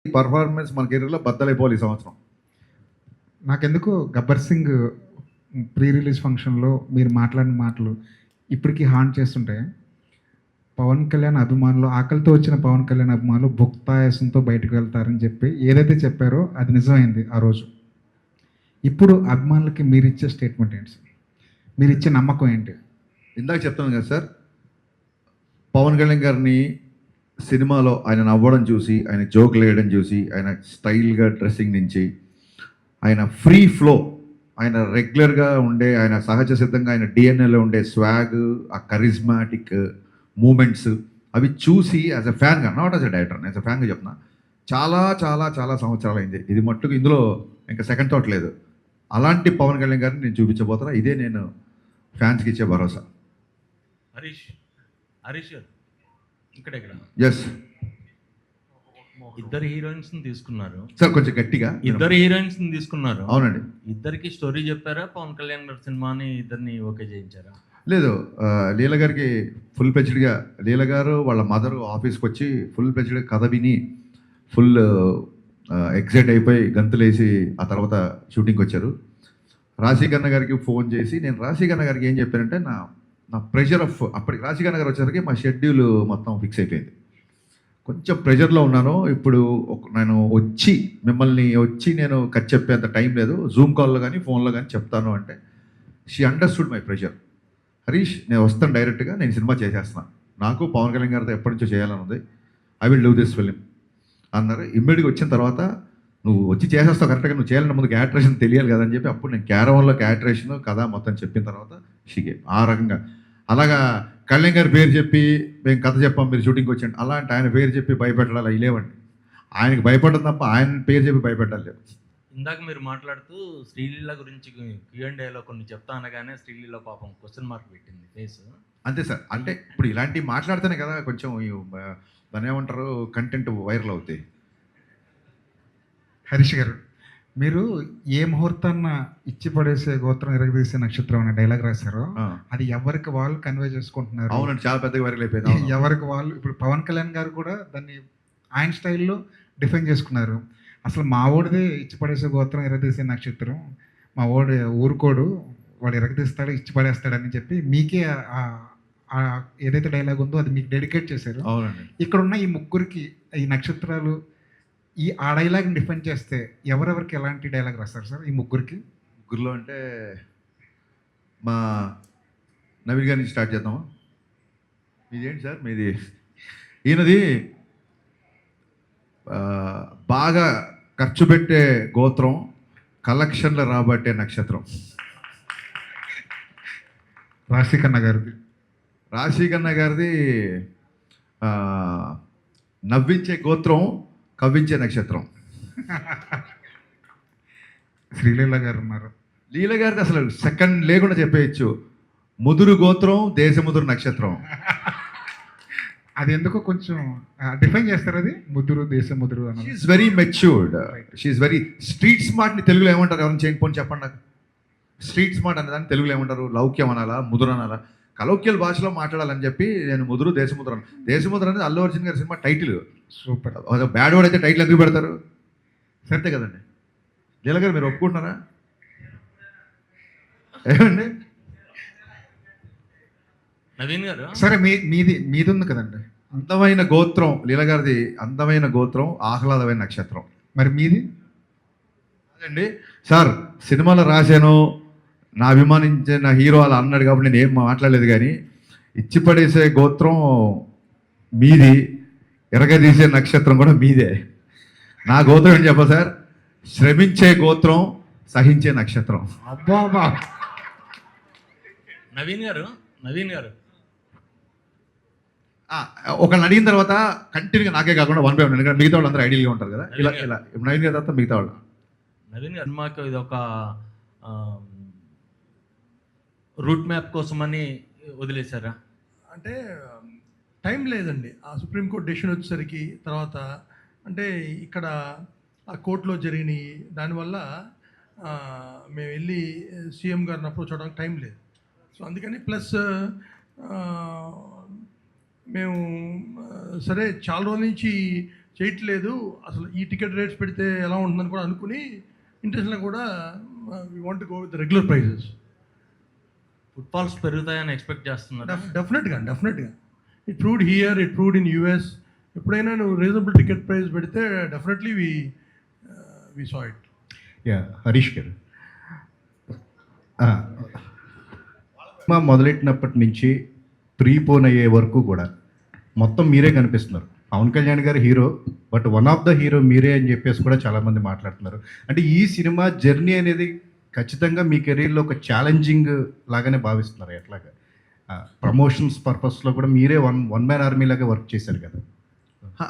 Performance మన కెరీర్‌లో బద్దలైపోవాలి ఈ సంవత్సరం. నాకెందుకో 'గబ్బర్ సింగ్' ప్రీ రిలీజ్ ఫంక్షన్‌లో మీరు మాట్లాడిన మాటలు ఇప్పటికీ హాంట్ చేస్తుంటాయి. పవన్ కళ్యాణ్ అభిమానులు, ఆకలితో వచ్చిన పవన్ కళ్యాణ్ అభిమానులు భుక్తాయాసంతో బయటకు వెళ్తారని చెప్పి ఏదైతే చెప్పారో అది నిజమైంది ఆ రోజు. ఇప్పుడు అభిమానులకి మీరిచ్చే స్టేట్మెంట్ ఏంటి సార్? మీరిచ్చే నమ్మకం ఏంటి? ఇందాక చెప్తాను కదా సార్, పవన్ కళ్యాణ్ గారిని సినిమాలో ఆయన నవ్వడం చూసి, ఆయన జోక్‌లు వేయడం చూసి, ఆయన స్టైల్‌గా డ్రెస్సింగ్ నుంచి, ఆయన ఫ్రీ ఫ్లో, ఆయన రెగ్యులర్‌గా ఉండే, ఆయన సహజ సిద్ధంగా ఆయన డీఎన్ఏలో ఉండే స్వాగ్, ఆ కరిజ్మాటిక్ మూమెంట్స్ అవి చూసి యాజ్ ఎ ఫ్యాన్‌గా, not as a director, as a ఫ్యాన్‌గా చెప్తున్నా. చాలా చాలా చాలా సంవత్సరాలైంది. ఇది మట్టుకు ఇందులో ఇంకా సెకండ్ థాట్ లేదు. అలాంటి పవన్ కళ్యాణ్ గారిని నేను చూపించబోతున్నా. ఇదే నేను ఫ్యాన్స్‌కి ఇచ్చే భరోసా. హరీష్ గారు ఇక్కడ ఎస్ ఇద్దరు హీరోయిన్స్ ని తీసుకున్నారు సార్, కొంచెం గట్టిగా. ఇద్దరు హీరోయిన్స్ ని తీసుకున్నారు. అవునండి. ఇద్దరికి స్టోరీ చెప్పారా? పవన్ కళ్యాణ్ గారి సినిమాని ఇద్దరిని ఓకే చేయించారా? లేదు, లీల గారికి ఫుల్ ప్లెజ్డ్గా, లీల గారు వాళ్ళ మదర్ ఆఫీస్కి వచ్చి ఫుల్ ప్లెజ్డ్గా కథ విని ఫుల్ ఎక్సైట్ అయిపోయి గంతులేసి ఆ తర్వాత షూటింగ్కి వచ్చారు. రాశీకన్న గారికి ఫోన్ చేసి నేను రాశీకన్న గారికి ఏం చెప్పానంటే, నా ప్రెషర్ ఆఫ్ అప్పటికి రాశీకన్న గారు వచ్చేసరికి మా షెడ్యూల్ మొత్తం ఫిక్స్ అయిపోయింది. కొంచెం ప్రెషర్లో ఉన్నాను. ఇప్పుడు నేను మిమ్మల్ని నేను కట్ చెప్పేంత టైం లేదు, జూమ్ కాల్లో కానీ ఫోన్లో కానీ చెప్తాను అంటే she understood my pressure. Harish, నేను వస్తాను డైరెక్ట్గా, నేను సినిమా చేసేస్తున్నాను, నాకు పవన్ కళ్యాణ్ గారితో ఎప్పటి నుంచో చేయాలని ఉంది, I will do this film అన్నారు. ఇమ్మీడియట్గా వచ్చిన తర్వాత నువ్వు వచ్చి చేసేస్తావు కరెక్ట్గా, నువ్వు చేయాలంటే ముందు క్యాటరేషన్ తెలియాలి కదా అని చెప్పి అప్పుడు నేను క్యారవాన్లో క్యాటరేషన్ కథ మొత్తం చెప్పిన తర్వాత షీగే ఆ రకంగా. అలాగా కళ్యాణ్ గారి పేరు చెప్పి మేము కథ చెప్పాం, మీరు షూటింగ్కి వచ్చాండి, అలాంటి ఆయన పేరు చెప్పి భయపెట్టాలి అవి లేవండి. ఆయనకి భయపడడం తప్ప ఆయన పేరు చెప్పి భయపెట్టాలి లేవు. ఇందాక మీరు మాట్లాడుతూ శ్రీలీల గురించి Q&Aలో కొన్ని చెప్తా అనగానే శ్రీలీల పాపం క్వశ్చన్ మార్క్ పెట్టింది ఫేస్. అంతే సార్, అంటే ఇప్పుడు ఇలాంటివి మాట్లాడితేనే కదా కొంచెం దాన్ని ఏమంటారు, కంటెంట్ వైరల్ అవుతాయి. హరీష్ గారు, మీరు ఏ ముహూర్తాన్న ఇచ్చి పడేసే గోత్రం ఇరగదీసే నక్షత్రం అనే డైలాగ్ రాశారో అది ఎవరికి వాళ్ళు కన్వే చేసుకుంటున్నారు. అవునండి, చాలా పెద్దగా వైరల్ అయిపోయింది. ఎవరికి వాళ్ళు ఇప్పుడు పవన్ కళ్యాణ్ గారు కూడా దాన్ని ఆయన స్టైల్లో డిఫైన్ చేసుకున్నారు. అసలు మా ఓడిదే ఇచ్చి పడేసే గోత్రం ఇరగదీసే నక్షత్రం, మా ఓడి ఊరుకోడు, వాడు ఇరగదీస్తాడు ఇచ్చి పడేస్తాడని చెప్పి మీకే ఏదైతే డైలాగ్ ఉందో అది మీకు డెడికేట్ చేశారు. అవునండి. ఇక్కడ ఉన్న ఈ ముగ్గురికి ఈ నక్షత్రాలు ఆ డైలాగ్ని డిఫైన్ చేస్తే ఎవరెవరికి ఎలాంటి డైలాగ్ రాస్తారు సార్ ఈ ముగ్గురికి? ముగ్గురులో అంటే మా నవీన్ గారి నుంచి స్టార్ట్ చేద్దామా? మీదేంటి సార్ మీది? ఈయనది బాగా ఖర్చు పెట్టే గోత్రం, కలెక్షన్లు రాబట్టే నక్షత్రం. రాశీకన్న గారిది నవ్వించే గోత్రం, కవ్వించే నక్షత్రం. శ్రీలీల గారు ఉన్నారు. లీల గారిది అసలు సెకండ్ లేకుండా చెప్పేయచ్చు, ముదురు గోత్రం, దేశముదురు నక్షత్రం. అది ఎందుకో కొంచెం డిఫైన్ చేస్తారు, అది ముదురు దేశముదురు అని. She's very matured, she's very street స్మార్ట్ని తెలుగులో ఏమంటారు? ఎవరైనా చేయకపోని చెప్పండి నాకు. స్ట్రీట్ స్మార్ట్ అనేదాన్ని తెలుగులో ఏమంటారు? లౌక్యం అనాలా, ముదురు అనాలా? కలౌక్యల భాషలో మాట్లాడాలని చెప్పి నేను ముదురు దేశముద్ర అన్న. దేశముద్ర అనేది అల్లు అర్జున్ గారి cinema title. Super. Bad word అయితే టైటిల్ ఎందుకు పెడతారు? సరితే కదండి. లీల గారు మీరు ఒప్పుకుంటున్నారా? ఏమండి నవీన్ గారు? సరే, మీది ఉంది కదండి అందమైన గోత్రం లీల గారిది, అందమైన గోత్రం, ఆహ్లాదమైన నక్షత్రం. మరి మీది? అదండి సార్, సినిమాలో రాశాను, నా అభిమానించిన హీరో అలా అన్నాడు కాబట్టి నేను ఏం మాట్లాడలేదు, కానీ ఇచ్చి పడేసే గోత్రం మీది, ఎరగదీసే నక్షత్రం కూడా మీదే. నా గోత్రం ఏం చెప్ప సార్? శ్రమించే గోత్రం, సహించే నక్షత్రం. అబ్బా. నవీన్ గారు ఒకళ్ళని అడిగిన తర్వాత కంటిన్యూగా నాకే కాకుండా 1 by 1, ఎందుకంటే మిగతా వాళ్ళు అందరూ ఐడియల్గా ఉంటారు కదా. ఇలా నవీన్ గారి తర్వాత మిగతా వాళ్ళు. నవీన్ గారు, మాకు ఇది ఒక రూట్ మ్యాప్ కోసమని వదిలేశారా? అంటే టైం లేదండి. ఆ సుప్రీంకోర్టు డెసిషన్ వచ్చేసరికి తర్వాత అంటే ఇక్కడ ఆ కోర్టులో జరిగినాయి, దానివల్ల మేము వెళ్ళి సీఎం గారిని అప్రోచ్ అవ్వడానికి టైం లేదు. సో అందుకని ప్లస్ మేము సరే చాలా రోజుల నుంచి చేయట్లేదు, అసలు ఈ టికెట్ రేట్స్ పెడితే ఎలా ఉంటుందని కూడా అనుకుని ఇంటెన్షన్గా కూడా we want go with regular prices. Footfalls పెరుగుతాయని ఎక్స్పెక్ట్ చేస్తున్నారు. డెఫినెట్గా it proved here, it proved in US. ఎప్పుడైనా నువ్వు రీజనబుల్ టికెట్ ప్రైస్ పెడితే definitely we saw it. Yeah, Harish garu, cinema మొదలెట్టినప్పటి నుంచి ప్రీపోన్ అయ్యే వరకు కూడా మొత్తం మీరే కనిపిస్తున్నారు. పవన్ కళ్యాణ్ గారు hero, but one of the hero మీరే అని చెప్పేసి కూడా చాలామంది మాట్లాడుతున్నారు. అంటే ఈ సినిమా జర్నీ అనేది ఖచ్చితంగా మీ కెరీర్లో ఒక ఛాలెంజింగ్ లాగానే భావిస్తున్నారు. ఎట్లాగా ప్రమోషన్స్ పర్పస్లో కూడా మీరే వన్ మ్యాన్ ఆర్మీ లాగా వర్క్ చేశారు కదా.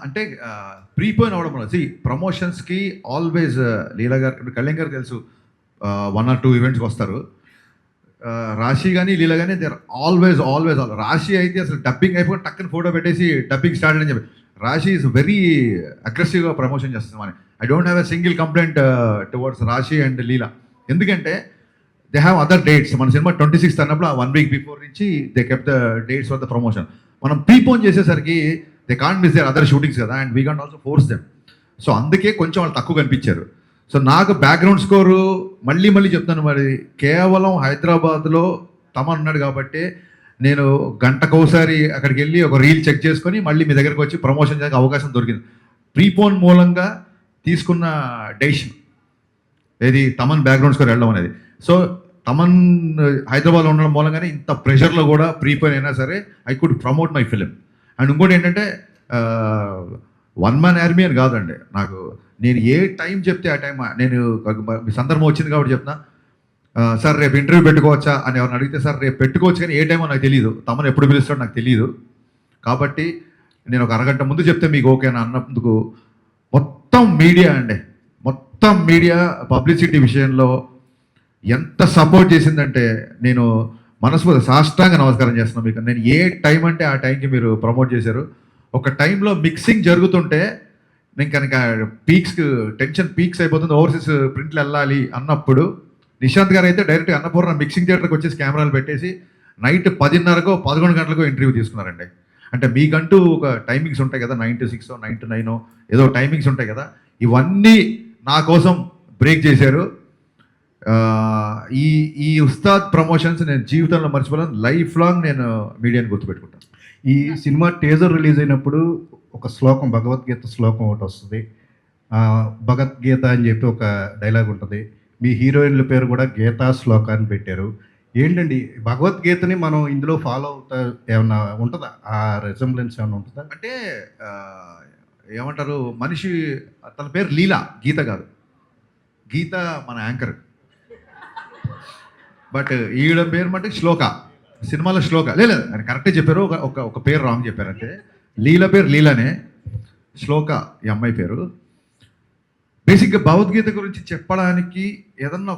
అంటే ప్రీపోయిన్ అవడం వల్ల ప్రమోషన్స్కి ఆల్వేస్ లీలా గారు, కళ్యాణ్ గారు తెలుసు, 1 or 2 ఈవెంట్స్కి వస్తారు. రాశి కానీ లీలా కానీ దే ఆర్ ఆల్వేస్ రాశి అయితే అసలు డబ్బింగ్ అయిపోయి టక్కని ఫోటో పెట్టేసి డబ్బింగ్ స్టార్ట్ అని చెప్పి రాశి ఈజ్ వెరీ అగ్రెసివ్గా ప్రమోషన్ చేస్తుంది. అని I don't have a single complaint towards Raashi and Leela. ఎందుకంటే దే హ్యావ్ అదర్ డేట్స్. మన సినిమా 26th అన్నప్పుడు ఆ 1 week బిఫోర్ నుంచి they kept the dates for the promotion. మనం ప్రీపోన్ చేసేసరికి they can't miss their other shootings కదా, and we can't also force them. So అందుకే కొంచెం వాళ్ళు తక్కువ కనిపించారు. సో నాకు బ్యాక్గ్రౌండ్ స్కోరు మళ్ళీ చెప్తాను, మరి కేవలం హైదరాబాద్లో తమన్ ఉన్నాడు కాబట్టి నేను గంటకోసారి అక్కడికి వెళ్ళి ఒక రీల్ చెక్ చేసుకొని మళ్ళీ మీ దగ్గరకు వచ్చి ప్రమోషన్ చేయడానికి అవకాశం దొరికింది. ప్రీపోన్ మూలంగా తీసుకున్న డెసిషన్ ఏది తమన్ బ్యాక్గ్రౌండ్ స్కోర్ వెళ్ళడం అనేది. సో తమన్ హైదరాబాద్లో ఉండడం మూలంగానే ఇంత ప్రెషర్లో కూడా ప్రీపోన్ అయినా సరే I could promote my film. And ఇంకోటి ఏంటంటే 1 man ఆర్మీ అని కాదండి, నాకు నేను ఏ టైం చెప్తే ఆ టైం నేను సందర్భం వచ్చింది కాబట్టి చెప్తున్నా. సార్ రేపు ఇంటర్వ్యూ పెట్టుకోవచ్చా అని ఎవరిని అడిగితే సార్ రేపు పెట్టుకోవచ్చు, కానీ ఏ టైమో నాకు తెలియదు, తమను ఎప్పుడు పిలుస్తాడో నాకు తెలియదు. కాబట్టి నేను ఒక అరగంట ముందు చెప్తే మీకు ఓకేనా అన్నందుకు మొత్తం మీడియా పబ్లిసిటీ విషయంలో ఎంత సపోర్ట్ చేసిందంటే నేను మనస్ఫూర్తి సాష్టాంగ నమస్కారం చేస్తున్నాను మీకు. నేను ఏ టైం అంటే ఆ టైంకి మీరు ప్రమోట్ చేశారు. ఒక టైంలో మిక్సింగ్ జరుగుతుంటే నేను కనుక టెన్షన్ పీక్స్ అయిపోతుంది, ఓవర్సీస్ ప్రింట్లు వెళ్ళాలి అన్నప్పుడు నిశాంత్ గారు అయితే డైరెక్ట్ అన్నపూర్ణ మిక్సింగ్ థియేటర్కి వచ్చేసి కెమెరాలు పెట్టేసి నైట్ 10:30కో 11 గంటలకో ఇంటర్వ్యూ తీసుకున్నారండి. అంటే మీకంటూ ఒక టైమింగ్స్ ఉంటాయి కదా, 9 to 6, 9 to 9 ఏదో టైమింగ్స్ ఉంటాయి కదా, ఇవన్నీ నా కోసం బ్రేక్ చేశారు. ఈ ఉస్తాద్ ప్రమోషన్స్ నేను జీవితంలో మర్చిపోలేను. లైఫ్ లాంగ్ నేను మీడియాని గుర్తుపెట్టుకుంటాను. ఈ సినిమా టీజర్ రిలీజ్ అయినప్పుడు ఒక శ్లోకం, భగవద్గీత శ్లోకం ఒకటి వస్తుంది. భగవద్గీత అని చెప్పి ఒక డైలాగ్ ఉంటుంది. మీ హీరోయిన్ల పేరు కూడా గీతా శ్లోక అని పెట్టారు. ఏంటండి భగవద్గీతని మనం ఇందులో ఫాలో అవుతా ఏమన్నా ఉంటుందా? ఆ రిజంబ్లెన్స్ ఏమైనా ఉంటుందా? అంటే ఏమంటారు, మనిషి తన పేరు లీలా, గీత కాదు. గీత మన యాంకర్, బట్ ఈవిడ పేరు మటుకు శ్లోక. సినిమాలో శ్లోక లేదు, ఆయన కరెక్టే చెప్పారు, ఒక పేరు రాంగ్ చెప్పారు అంతే. లీల పేరు లీలానే, శ్లోక ఈ అమ్మాయి పేరు. బేసిక్గా భగవద్గీత గురించి చెప్పడానికి ఏదన్నా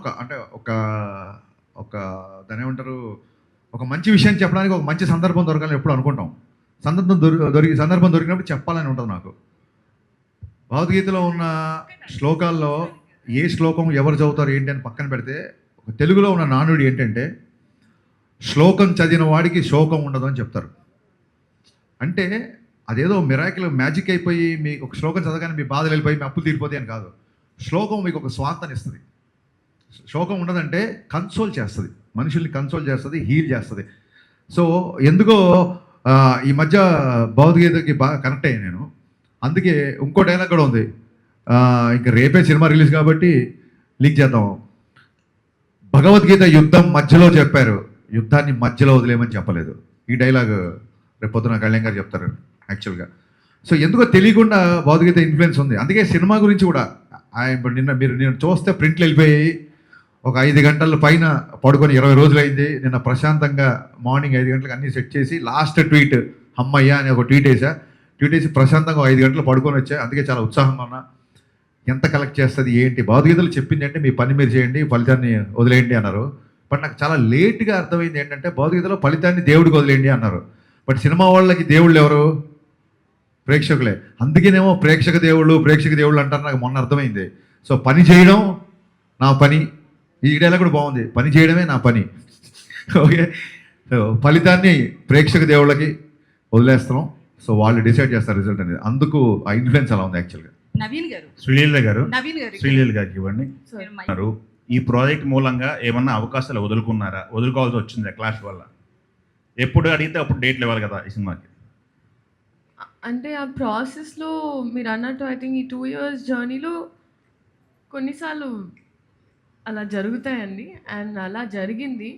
ఒక దాని ఏమంటారు, ఒక మంచి విషయం చెప్పడానికి ఒక మంచి సందర్భం దొరకాలని ఎప్పుడు అనుకుంటాం. సందర్భం దొరికినప్పుడు చెప్పాలని ఉంటుంది నాకు. భగవద్గీతలో ఉన్న శ్లోకాల్లో ఏ శ్లోకం ఎవరు చదువుతారు ఏంటి అని పక్కన పెడితే, ఒక తెలుగులో ఉన్న నానుడి ఏంటంటే శ్లోకం చదివిన వాడికి శోకం ఉండదు అని చెప్తారు. అంటే అదేదో మిరాకిల్ మ్యాజిక్ అయిపోయి మీకు ఒక శ్లోకం చదవగానే మీ బాధలు వెళ్ళిపోయి మీ అప్పులు తీరిపోతాయి అని కాదు. శ్లోకం మీకు ఒక స్వార్థాన్ని ఇస్తుంది. శోకం ఉండదంటే కన్సోల్ చేస్తుంది, మనుషుల్ని కన్సోల్ చేస్తుంది, హీల్ చేస్తుంది. సో ఎందుకో ఈ మధ్య భగవద్గీతకి బాగా కనెక్ట్ అయ్యాను నేను. అందుకే ఇంకో డైలాగ్ కూడా ఉంది, ఇంకా రేపే సినిమా రిలీజ్ కాబట్టి లీక్ చేద్దాం. భగవద్గీత యుద్ధం మధ్యలో చెప్పారు, యుద్ధాన్ని మధ్యలో వదిలేమని చెప్పలేదు. ఈ డైలాగ్ రేపు పొద్దున కళ్యాణ్ గారు చెప్తారు యాక్చువల్గా. సో ఎందుకో తెలియకుండా భగవద్గీత ఇన్ఫ్లుయెన్స్ ఉంది. అందుకే సినిమా గురించి కూడా ఇప్పుడు నేను చూస్తే ప్రింట్లు వెళ్ళిపోయి ఒక 5 గంటల పైన పడుకొని 20 రోజులు అయింది. నిన్న ప్రశాంతంగా మార్నింగ్ 5 గంటలకు అన్నీ సెట్ చేసి లాస్ట్ ట్వీట్ అమ్మయ్య అని ఒక ట్వీట్ వేసి ప్రశాంతంగా 5 గంటలు పడుకొని వచ్చా. అందుకే చాలా ఉత్సాహంగా ఉన్నా. ఎంత కలెక్ట్ చేస్తుంది ఏంటి, భగవద్గీతలు చెప్పింది అంటే మీ పని మీరు చేయండి, ఫలితాన్ని వదిలేయండి అన్నారు. బట్ నాకు చాలా లేట్గా అర్థమైంది ఏంటంటే భగవద్గీతలో ఫలితాన్ని దేవుడికి వదిలేయండి అన్నారు. బట్ సినిమా వాళ్ళకి దేవుళ్ళు ఎవరు? ప్రేక్షకులే. అందుకేనేమో ప్రేక్షక దేవుళ్ళు అంటారు. నాకు మొన్న అర్థమైంది. సో పని చేయడం నా పని. ఈ డైలాగ్ కూడా బాగుంది, పని చేయడమే నా పని. ఓకే, సో ఫలితాన్ని ప్రేక్షక దేవుళ్ళకి వదిలేస్తున్నాం. సో వాళ్ళు డిసైడ్ చేస్తారు రిజల్ట్ అనేది. అందుకు ఆ ఇన్ఫ్లుయెన్స్ అలా ఉంది యాక్చువల్గా. నవీన్ గారు శ్రీలీల గారు నవీన్ గారు శ్రీలీల గారికి ఇవ్వండి. మీరు మైక్ అన్నారు, ఈ ప్రాజెక్ట్ మూలంగా ఏమన్నా అవకాశాలు వదులుకోవాల్సి వచ్చిందా క్లాష్ వల్ల? ఎప్పుడు అడిగితే అప్పుడు డేట్లు ఇవ్వాలి కదా ఈ సినిమాకి. అంటే ఆ ప్రాసెస్లో మీరు అన్నట్టు ఐ థింక్ ఈ 2 years జర్నీలో కొన్నిసార్లు అలా జరుగుతాయండి, అండ్ అలా జరిగింది.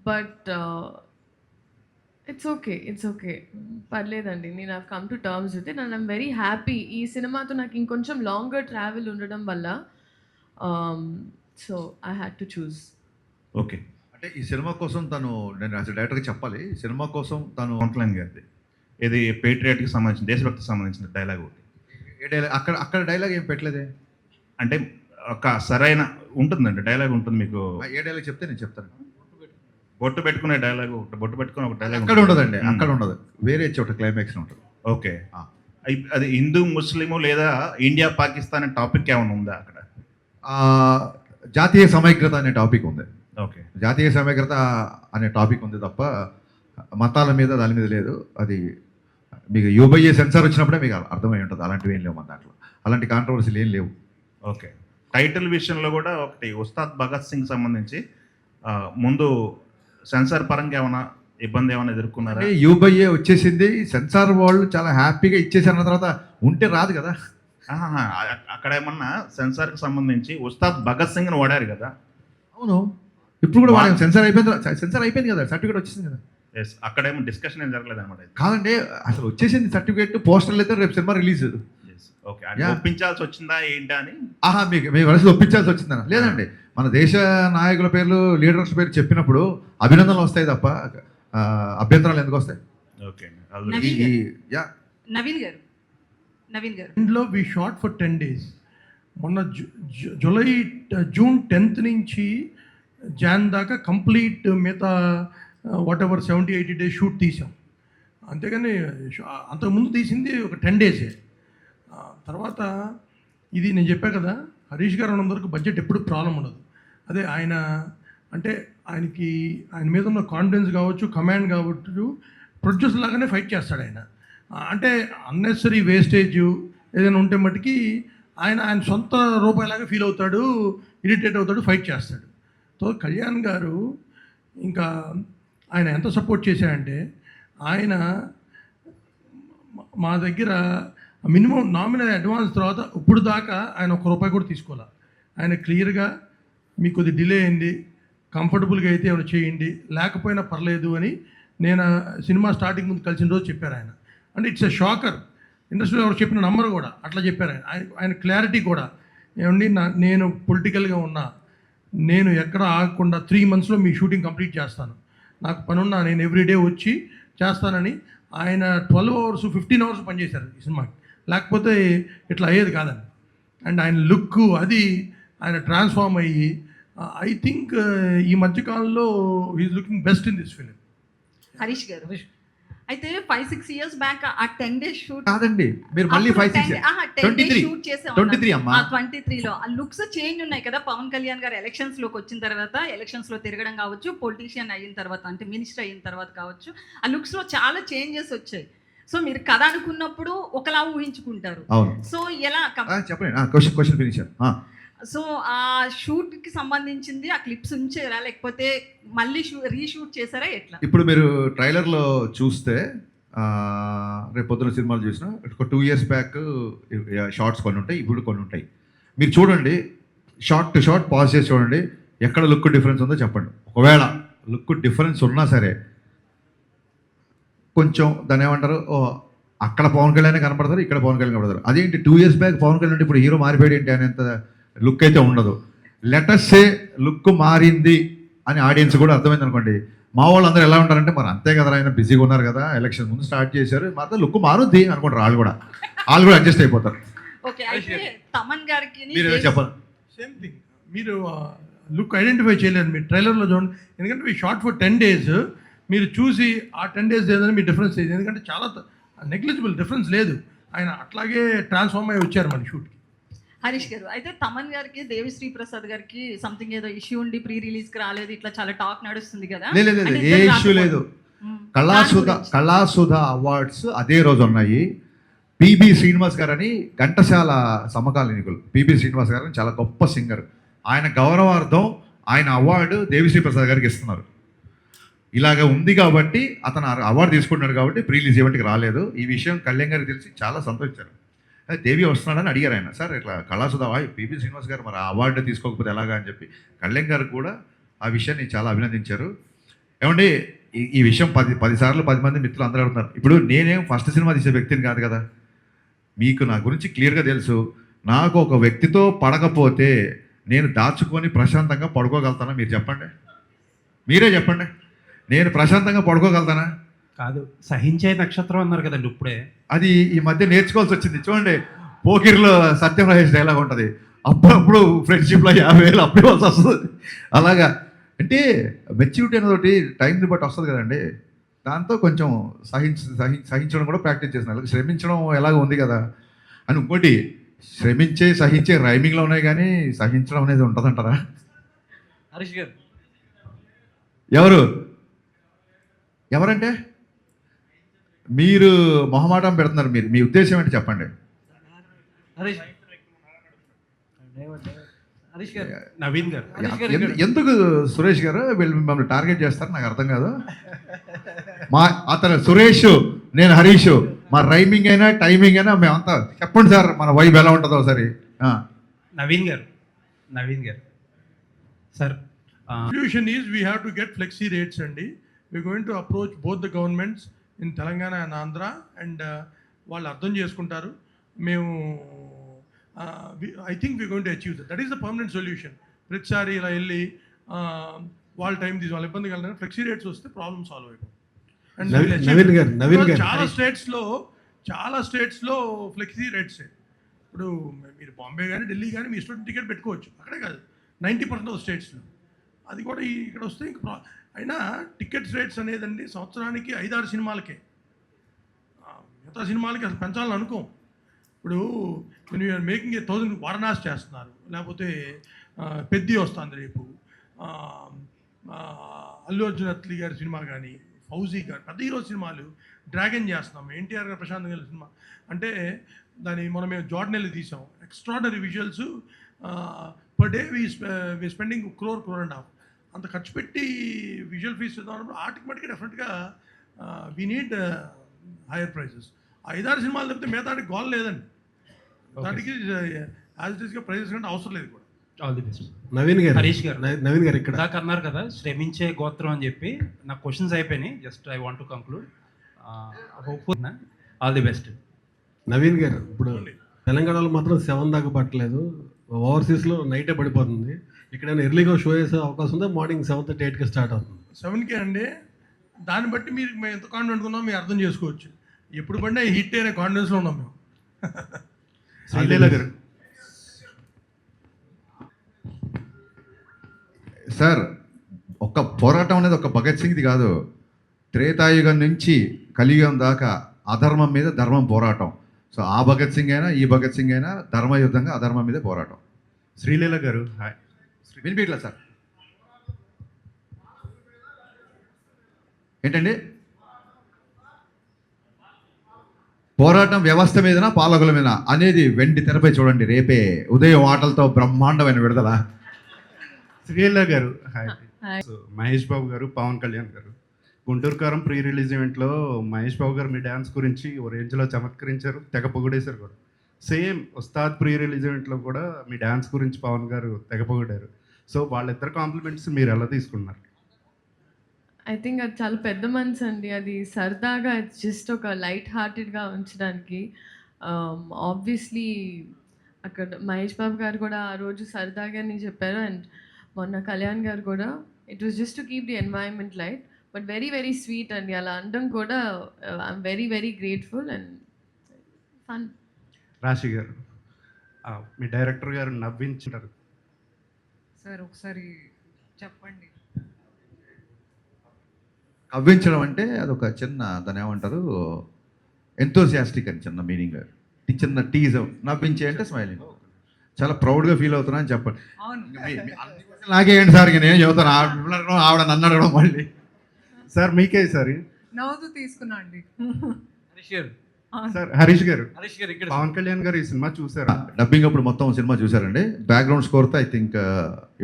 బట్ ఇట్స్ ఓకే పర్లేదండి. నేను I come to terms with it and I'm very happy. ఈ సినిమాతో నాకు ఇంకొంచెం లాంగర్ ట్రావెల్ ఉండడం వల్ల so I had to choose. Okay, అంటే ఈ సినిమా కోసం తను, నేను యాజ్ డైరెక్టర్గా చెప్పాలి, ఈ సినిమా కోసం తను పవన్ కళ్యాణ్ గారిది ఇది పేట్రియాట్కి సంబంధించిన, దేశభక్తికి సంబంధించిన డైలాగ్ ఒకటి. ఏ డైలాగ్ అక్కడ డైలాగ్ ఏం పెట్టలేదే. అంటే ఒక సరైన ఉంటుందండి డైలాగ్ ఉంటుంది మీకు. ఏ డైలాగ్ చెప్తే నేను చెప్తాను. బొట్టు పెట్టుకునే డైలాగ్ ఒకటి, బొట్టు పెట్టుకునే ఒక డైలాగ్ అక్కడ ఉండదండి, అక్కడ ఉండదు, వేరే చోట క్లైమాక్స్ ఉంటుంది. ఓకే, అది హిందూ ముస్లిము లేదా ఇండియా పాకిస్తాన్ అనే టాపిక్ ఏమైనా ఉందా అక్కడ? జాతీయ సమైక్యత అనే టాపిక్ ఉంది. ఓకే, జాతీయ సమైక్యత అనే టాపిక్ ఉంది తప్ప మతాల మీద దాని మీద లేదు. అది మీకు యూబీఏ సెన్సార్ వచ్చినప్పుడే మీకు అర్థమై ఉంటుంది. అలాంటివి ఏం లేవు మన దాంట్లో, అలాంటి కాంట్రవర్సీలు ఏం లేవు. ఓకే. టైటిల్ విషయంలో కూడా ఒకటి ఉస్తాద్ భగత్ సింగ్ సంబంధించి ముందు సెన్సార్ పరంగా ఏమైనా ఇబ్బంది ఏమైనా ఎదుర్కొన్నారా? యూబీఏ వచ్చేసింది, సెన్సార్ వాళ్ళు చాలా హ్యాపీగా ఇచ్చేసిన తర్వాత ఉంటే రాదు కదా. అక్కడ ఏమన్నా సెన్సార్కి సంబంధించి ఉస్తాద్ భగత్ సింగ్ని వాడారు కదా. అవును, ఇప్పుడు కూడా వాడాం. సెన్సార్ అయిపోయింది కదా, సర్టిఫికేట్ వచ్చేసింది కదా. ఎస్, అక్కడేమో డిస్కషన్ ఏం జరగలేదు అనమాట. కాదండి, అసలు వచ్చేసింది సర్టిఫికేట్, పోస్టర్లు అయితే రేపు సినిమా రిలీజ్. ఓకే, అంటే ఒప్పించాల్సి వచ్చిందా ఏంటా అని? మీ వలసలు ఒప్పించాల్సి వచ్చిందా? లేదండి, మన దేశ నాయకుల పేర్లు, లీడర్స్ పేరు చెప్పినప్పుడు అభినందనలు వస్తాయి తప్ప అభ్యంతరాలు ఎందుకు వస్తాయి? ఓకే, నవీన్ గారు ఇంట్లో వి షార్ట్ ఫర్ 10 days. మొన్న జూన్ 10th నుంచి జాన్ దాకా కంప్లీట్ మిగతా వాట్ ఎవర్ 70-80 days షూట్ తీసాం. అంతేగాని అంతకుముందు తీసింది ఒక 10 days. తర్వాత ఇది నేను చెప్పా కదా, హరీష్ గారు ఉన్నంత వరకు బడ్జెట్ ఎప్పుడు ప్రాబ్లం ఉండదు. అదే ఆయన అంటే ఆయన మీద ఉన్న కాన్ఫిడెన్స్ కావచ్చు, కమాండ్ కావచ్చు, ప్రొడ్యూసర్ లాగానే ఫైట్ చేస్తాడు ఆయన. అంటే అన్నెసరీ వేస్టేజ్ ఏదైనా ఉంటే మట్టుకి ఆయన సొంత రూపాయలాగా ఫీల్ అవుతాడు, ఇరిటేట్ అవుతాడు, ఫైట్ చేస్తాడు. సో కళ్యాణ్ గారు ఇంకా ఆయన ఎంత సపోర్ట్ చేశాడంటే, ఆయన మా దగ్గర మినిమం నామినల్ అడ్వాన్స్ తర్వాత ఇప్పుడు దాకా ఆయన ₹1 కూడా తీసుకోవాలి. ఆయన క్లియర్గా మీకు కొద్ది డిలే అయింది, కంఫర్టబుల్గా అయితే ఏమైనా చేయండి, లేకపోయినా పర్లేదు అని నేను సినిమా స్టార్టింగ్ ముందు కలిసిన రోజు చెప్పారు ఆయన. అంటే ఇట్స్ ఎ షాకర్. ఇండస్ట్రీలో ఎవరు చెప్పిన నంబర్ కూడా అట్లా చెప్పారు ఆయన క్లారిటీ కూడా. ఏమండి, నేను పొలిటికల్గా ఉన్నా, నేను ఎక్కడ ఆగకుండా 3 monthsలో మీ షూటింగ్ కంప్లీట్ చేస్తాను, నాకు పనున్నా నేను ఎవ్రీడే వచ్చి చేస్తానని ఆయన 12 hours 15 hours పనిచేశారు ఈ సినిమాకి. లేకపోతే ఇట్లా అయ్యేది కాదండి. అండ్ ఆయన లుక్ అది ఆయన ట్రాన్స్ఫార్మ్ అయ్యి ఐ థింక్ ఈ మధ్యకాలంలో is looking best in this film. Harish గారు అయితే 5-6 years బ్యాక్ ఆ 10 days షూట్ కాదండి, మీరు మళ్ళీ 5-6 షూట్ చేసాం 23 అమ్మా. 23లో ఆ లుక్స్ చేంజ్ ఉన్నాయి కదా. పవన్ కళ్యాణ్ గారు ఎలక్షన్స్లోకి వచ్చిన తర్వాత, ఎలక్షన్స్లో తిరగడం కావచ్చు, పొలిటీషియన్ అయిన తర్వాత అంటే మినిస్టర్ అయిన తర్వాత కావచ్చు, ఆ లుక్స్లో చాలా చేంజెస్ వచ్చాయి. సో మీరు కథ అనుకున్నప్పుడు ఒకలా ఊహించుకుంటారు. అవును, సో ఎలా చెప్పండి, క్వశ్చన్ ఫినిష్. సో ఆ షూట్కి సంబంధించింది ఆ క్లిప్స్ ఉంచారా, లేకపోతే మళ్ళీ రీషూట్ చేశారా, ఎట్లా? ఇప్పుడు మీరు ట్రైలర్లో చూస్తే, రేపు పొద్దున సినిమాలు చూసినా ఒక 2 years బ్యాక్ షార్ట్స్ కొన్ని ఉంటాయి, ఇప్పుడు కొన్ని ఉంటాయి. మీరు చూడండి, షార్ట్ టు షార్ట్ పాజ్ చేసి చూడండి, ఎక్కడ లుక్ డిఫరెన్స్ ఉందో చెప్పండి. ఒకవేళ లుక్ డిఫరెన్స్ ఉన్నా సరే కొంచెం దాన్ని ఏమంటారు, అక్కడ పవన్ కళ్యాణ్ కనపడతారు, ఇక్కడ పవన్ కళ్యాణ్ కనపడతారు. అదేంటి 2 years బ్యాక్ పవన్ కళ్యాణ్ ఇప్పుడు హీరో మారిపోయాడు ఏంటి అనేంత లుక్ అయితే ఉండదు. లెటస్ సే లుక్ మారింది అని ఆడియన్స్ కూడా అర్థమైంది అనుకోండి. మా వాళ్ళు అందరూ ఎలా ఉంటారంటే, మరి అంతే కదా, ఆయన బిజీగా ఉన్నారు కదా, ఎలక్షన్ ముందు స్టార్ట్ చేశారు, మాత్రం లుక్ మారుద్ది అనుకుంటారు. వాళ్ళు కూడా అడ్జస్ట్ అయిపోతారు. ఓకే, అయితే తమన్ గారికి మీరు చెప్పాలి. సేమ్ థింగ్, మీరు లుక్ ఐడెంటిఫై చేయలేరు మీరు ట్రైలర్లో చూడండి. ఎందుకంటే మీ షార్ట్ ఫర్ 10 days మీరు చూసి ఆ 10 days ఏదైనా మీ డిఫరెన్స్ లేదు. ఎందుకంటే చాలా నెగ్లిజిబుల్ డిఫరెన్స్ లేదు. ఆయన అట్లాగే ట్రాన్స్ఫార్మ్ అయ్యి వచ్చారు మన షూట్కి. హరీష్ గారు అయితే తమన్ గారికి, దేవిశ్రీ ప్రసాద్ గారికి సంథింగ్ ఏదో ఇష్యూ ఉండి ప్రీ రిలీజ్కి రాలేదు, ఇట్లా చాలా టాక్ నడుస్తుంది కదా. లేదు, ఏ ఇష్యూ లేదు. కళాసుధ అవార్డ్స్ అదే రోజు ఉన్నాయి. పిబి శ్రీనివాస్ గారు అని ఘంటసాల సమకాలీనికులు. పిబి శ్రీనివాస్ గారు అని చాలా గొప్ప సింగర్. ఆయన గౌరవార్థం ఆయన అవార్డు దేవిశ్రీ ప్రసాద్ గారికి ఇస్తున్నారు. ఇలాగ ఉంది కాబట్టి అతను అవార్డు తీసుకుంటున్నాడు కాబట్టి ప్రీలీజ్ ఈవెంట్కి రాలేదు. ఈ విషయం కళ్యాణ్ గారికి తెలిసి చాలా సంతోషించారు. దేవి వస్తున్నాడని అడిగారు ఆయన. సార్ ఇట్లా కళాసుధ పిబి శ్రీనివాస్ గారు మరి ఆ అవార్డు తీసుకోకపోతే ఎలాగా అని చెప్పి కళ్యాణ్ గారు కూడా ఆ విషయాన్ని చాలా అభినందించారు. ఏమండి ఈ విషయం 10 సార్లు 10 మంది మిత్రులు అందరూ అడుగుతున్నారు. ఇప్పుడు నేనేం ఫస్ట్ సినిమా తీసే వ్యక్తిని కాదు కదా. మీకు నా గురించి క్లియర్గా తెలుసు. నాకు ఒక వ్యక్తితో పడకపోతే నేను దాచుకొని ప్రశాంతంగా పడుకోగలుగుతానా? మీరు చెప్పండి, మీరే చెప్పండి. నేను ప్రశాంతంగా పడుకోగలుగుతానా? కాదు, సహించే నక్షత్రం అన్నారు కదండి ఇప్పుడే. అది ఈ మధ్య నేర్చుకోవాల్సి వచ్చింది. చూడండి, పోకిరిలో సత్యం రాజేష్ డైలాగ్ ఉంటుంది, అప్పుడప్పుడు ఫ్రెండ్షిప్లో 50,000 అప్పివ్వాల్సి వస్తుంది. అలాగా అంటే మెచ్యూరిటీ అనేది టైంని బట్టి వస్తుంది కదండి. దాంతో కొంచెం సహించడం కూడా ప్రాక్టీస్ చేస్తున్నాను. శ్రమించడం ఎలాగ ఉంది కదా అని. ఇంకోటి, సహించే రైమింగ్లో ఉన్నాయి కానీ సహించడం అనేది ఉంటుందంటారా? హరీష్ గారు ఎవరంటే మీరు మొహమాటం పెడుతున్నారు. మీ ఉద్దేశం ఏంటి చెప్పండి. హరీష్ గారు నవీన్ గారు. ఎందుకు సురేష్ గారు వీళ్ళు మిమ్మల్ని టార్గెట్ చేస్తారు? నాకు అర్థం కాదు. అతను సురేష్, నేను హరీష్, మా రైమింగ్ అయినా టైమింగ్ అయినా మేమంతా చెప్పండి సార్, మన వైబ్ ఎలా ఉంటుందో ఒకసారి. నవీన్ గారు sir, solution is we have to get flexi rates అండి. we're going to approach both the governments in Telangana and Andhra and వాళ్ళు అర్థం చేసుకుంటారు. మేము I think we're going to achieve that. That is the permanent solution. ప్రతిసారి ఇలా వెళ్ళి వాళ్ళ time తీసి వాళ్ళ ఇబ్బంది కలగడానికి ఫ్లెక్సీ రేట్స్ వస్తే ప్రాబ్లమ్ సాల్వ్ అయిపోతుంది. నవీన్ గారు చాలా స్టేట్స్లో ఫ్లెక్సీ రేట్సే. ఇప్పుడు మీరు బాంబే కానీ ఢిల్లీ కానీ మీ స్టూడెంట్ టికెట్ పెట్టుకోవచ్చు. అక్కడే కాదు, 90% ఆఫ్ స్టేట్స్లో. అది కూడా ఇక్కడ వస్తే ఇంకా అయినా టికెట్స్ రేట్స్ అనేదండి సంవత్సరానికి 5-6 సినిమాలకే. మిగతా సినిమాలకి అసలు పెంచాలని అనుకోం. ఇప్పుడు when you are making 1,000 Varanasi చేస్తున్నారు, లేకపోతే పెద్ది వస్తుంది రేపు, అల్లు అర్జున్ అత్లీ గారి సినిమా కానీ, ఫౌజీ గారు పెద్ద హీరో సినిమాలు, డ్రాగన్ చేస్తున్నాం, ఎన్టీఆర్ గారు ప్రశాంత్ గారి సినిమా. అంటే మనం మేము జార్డన్ వెళ్ళి తీసాం. Extraordinary visuals. Per day we spending crore and half. అంత ఖర్చు పెట్టి విజువల్ ఫీస్ ఇద్దాం. ఆటోమేటిక్గా డెఫినెట్గా వీ నీడ్ హైయర్ ప్రైజెస్. 5-6 సినిమాలు తప్పితే మిగతానికి గోల్ లేదండి. దానికి యాజ్ ఇట్ ఈస్గా ప్రైజెస్ కంటే అవసరం లేదు కూడా. All the best. హరీష్ గారు ఇక్కడ దాకా అన్నారు కదా శ్రమించే గోత్రం అని చెప్పి. నా క్వశ్చన్స్ అయిపోయినాయి. Just I want to conclude. Hopeful. All the best. Naveen గారు, ఇప్పుడు తెలంగాణలో మాత్రం 7 దాకా పట్టలేదు, ఓవర్సీస్లో నైటే పడిపోతుంది. ఇక్కడైనా ఎర్లీగా షో చేసే అవకాశం ఉందా? మార్నింగ్ 7:30, 8కి స్టార్ట్ అవుతుంది. 7కే అండి. దాన్ని బట్టి మేము ఎంత కాన్ఫిడెంట్ ఉన్నామో మీరు అర్థం చేసుకోవచ్చు. ఎప్పుడు పడినా హిట్ అయిన కాన్ఫిడెన్స్లో ఉన్నాం మేము. శ్రీలీల గారు సార్, ఒక పోరాటం అనేది ఒక భగత్ సింగ్ది కాదు. త్రేతాయుగం నుంచి కలియుగం దాకా అధర్మం మీద ధర్మం పోరాటం. సో ఆ భగత్ సింగ్ అయినా ఈ భగత్ సింగ్ అయినా ధర్మయుద్ధంగా అధర్మం మీదే పోరాటం. శ్రీలీల గారు హాయ్. వినిపించట్లా సార్? ఏంటండి పోరాటం? వ్యవస్థ మీదనా పాలకుల మీద అనేది వెండి తెరపై చూడండి. రేపే ఉదయం ఆటలతో బ్రహ్మాండమైన విడుదల. శ్రీలీల గారు హాయ్. Hi. మహేష్ బాబు గారు, పవన్ కళ్యాణ్ గారు, గుంటూరు కారం ప్రీ రిలీజ్ ఈవెంట్లో మహేష్ బాబు గారు మీ డ్యాన్స్ గురించి ఓ రేంజ్లో చమత్కరించారు, తెగ పొగిడేశారు కూడా. సేమ్ ఉస్తాద్ ప్రీ రిలీజ్ ఈవెంట్లో కూడా మీ డ్యాన్స్ గురించి పవన్ గారు తెగ పొగిడారు. సో వాళ్ళిద్దరు కాంప్లిమెంట్స్ మీరు ఎలా తీసుకున్నారు? ఐ థింక్ అది చాలా పెద్ద మనసు అండి. అది సరదాగా జస్ట్ ఒక లైట్ హార్టెడ్గా ఉంచడానికి. ఆబ్వియస్లీ అక్కడ మహేష్ బాబు గారు కూడా ఆ రోజు సరదాగానే చెప్పారు. అండ్ మొన్న కళ్యాణ్ గారు కూడా it was just to keep the environment light, but very very sweet అండి. అలా అనడం కూడా I'm very very grateful and fun. రాశి గారు, మీ డైరెక్టర్ గారు నవ్వించారు సార్, ఒకసారి చెప్పండి. కవ్వించడం అంటే అదొక చిన్న, దాన్ని ఏమంటారు, ఎంతోసియాస్టిక్ అని చిన్న మీనింగ్. చిన్న టీజ్. నవ్వించే అంటే స్మైలింగ్. చాలా ప్రౌడ్గా ఫీల్ అవుతున్నా అని చెప్పండి. అవును నాకేంటి సార్, నేను చెబుతాను. ఆవిడ నన్ను అడగడం మళ్ళీ. సార్ మీకే సార్. నవ్వుతూ తీసుకున్నా అండి. హరీష్ గారు, సార్ హరీష్ గారు, హరీష్ గారు ఇక్కడ పవన్ కళ్యాణ్ గారు ఈ సినిమా చూసారా? డబ్బింగ్ అప్పుడు మొత్తం సినిమా చూసారండి. బ్యాక్గ్రౌండ్ స్కోర్తో ఐ థింక్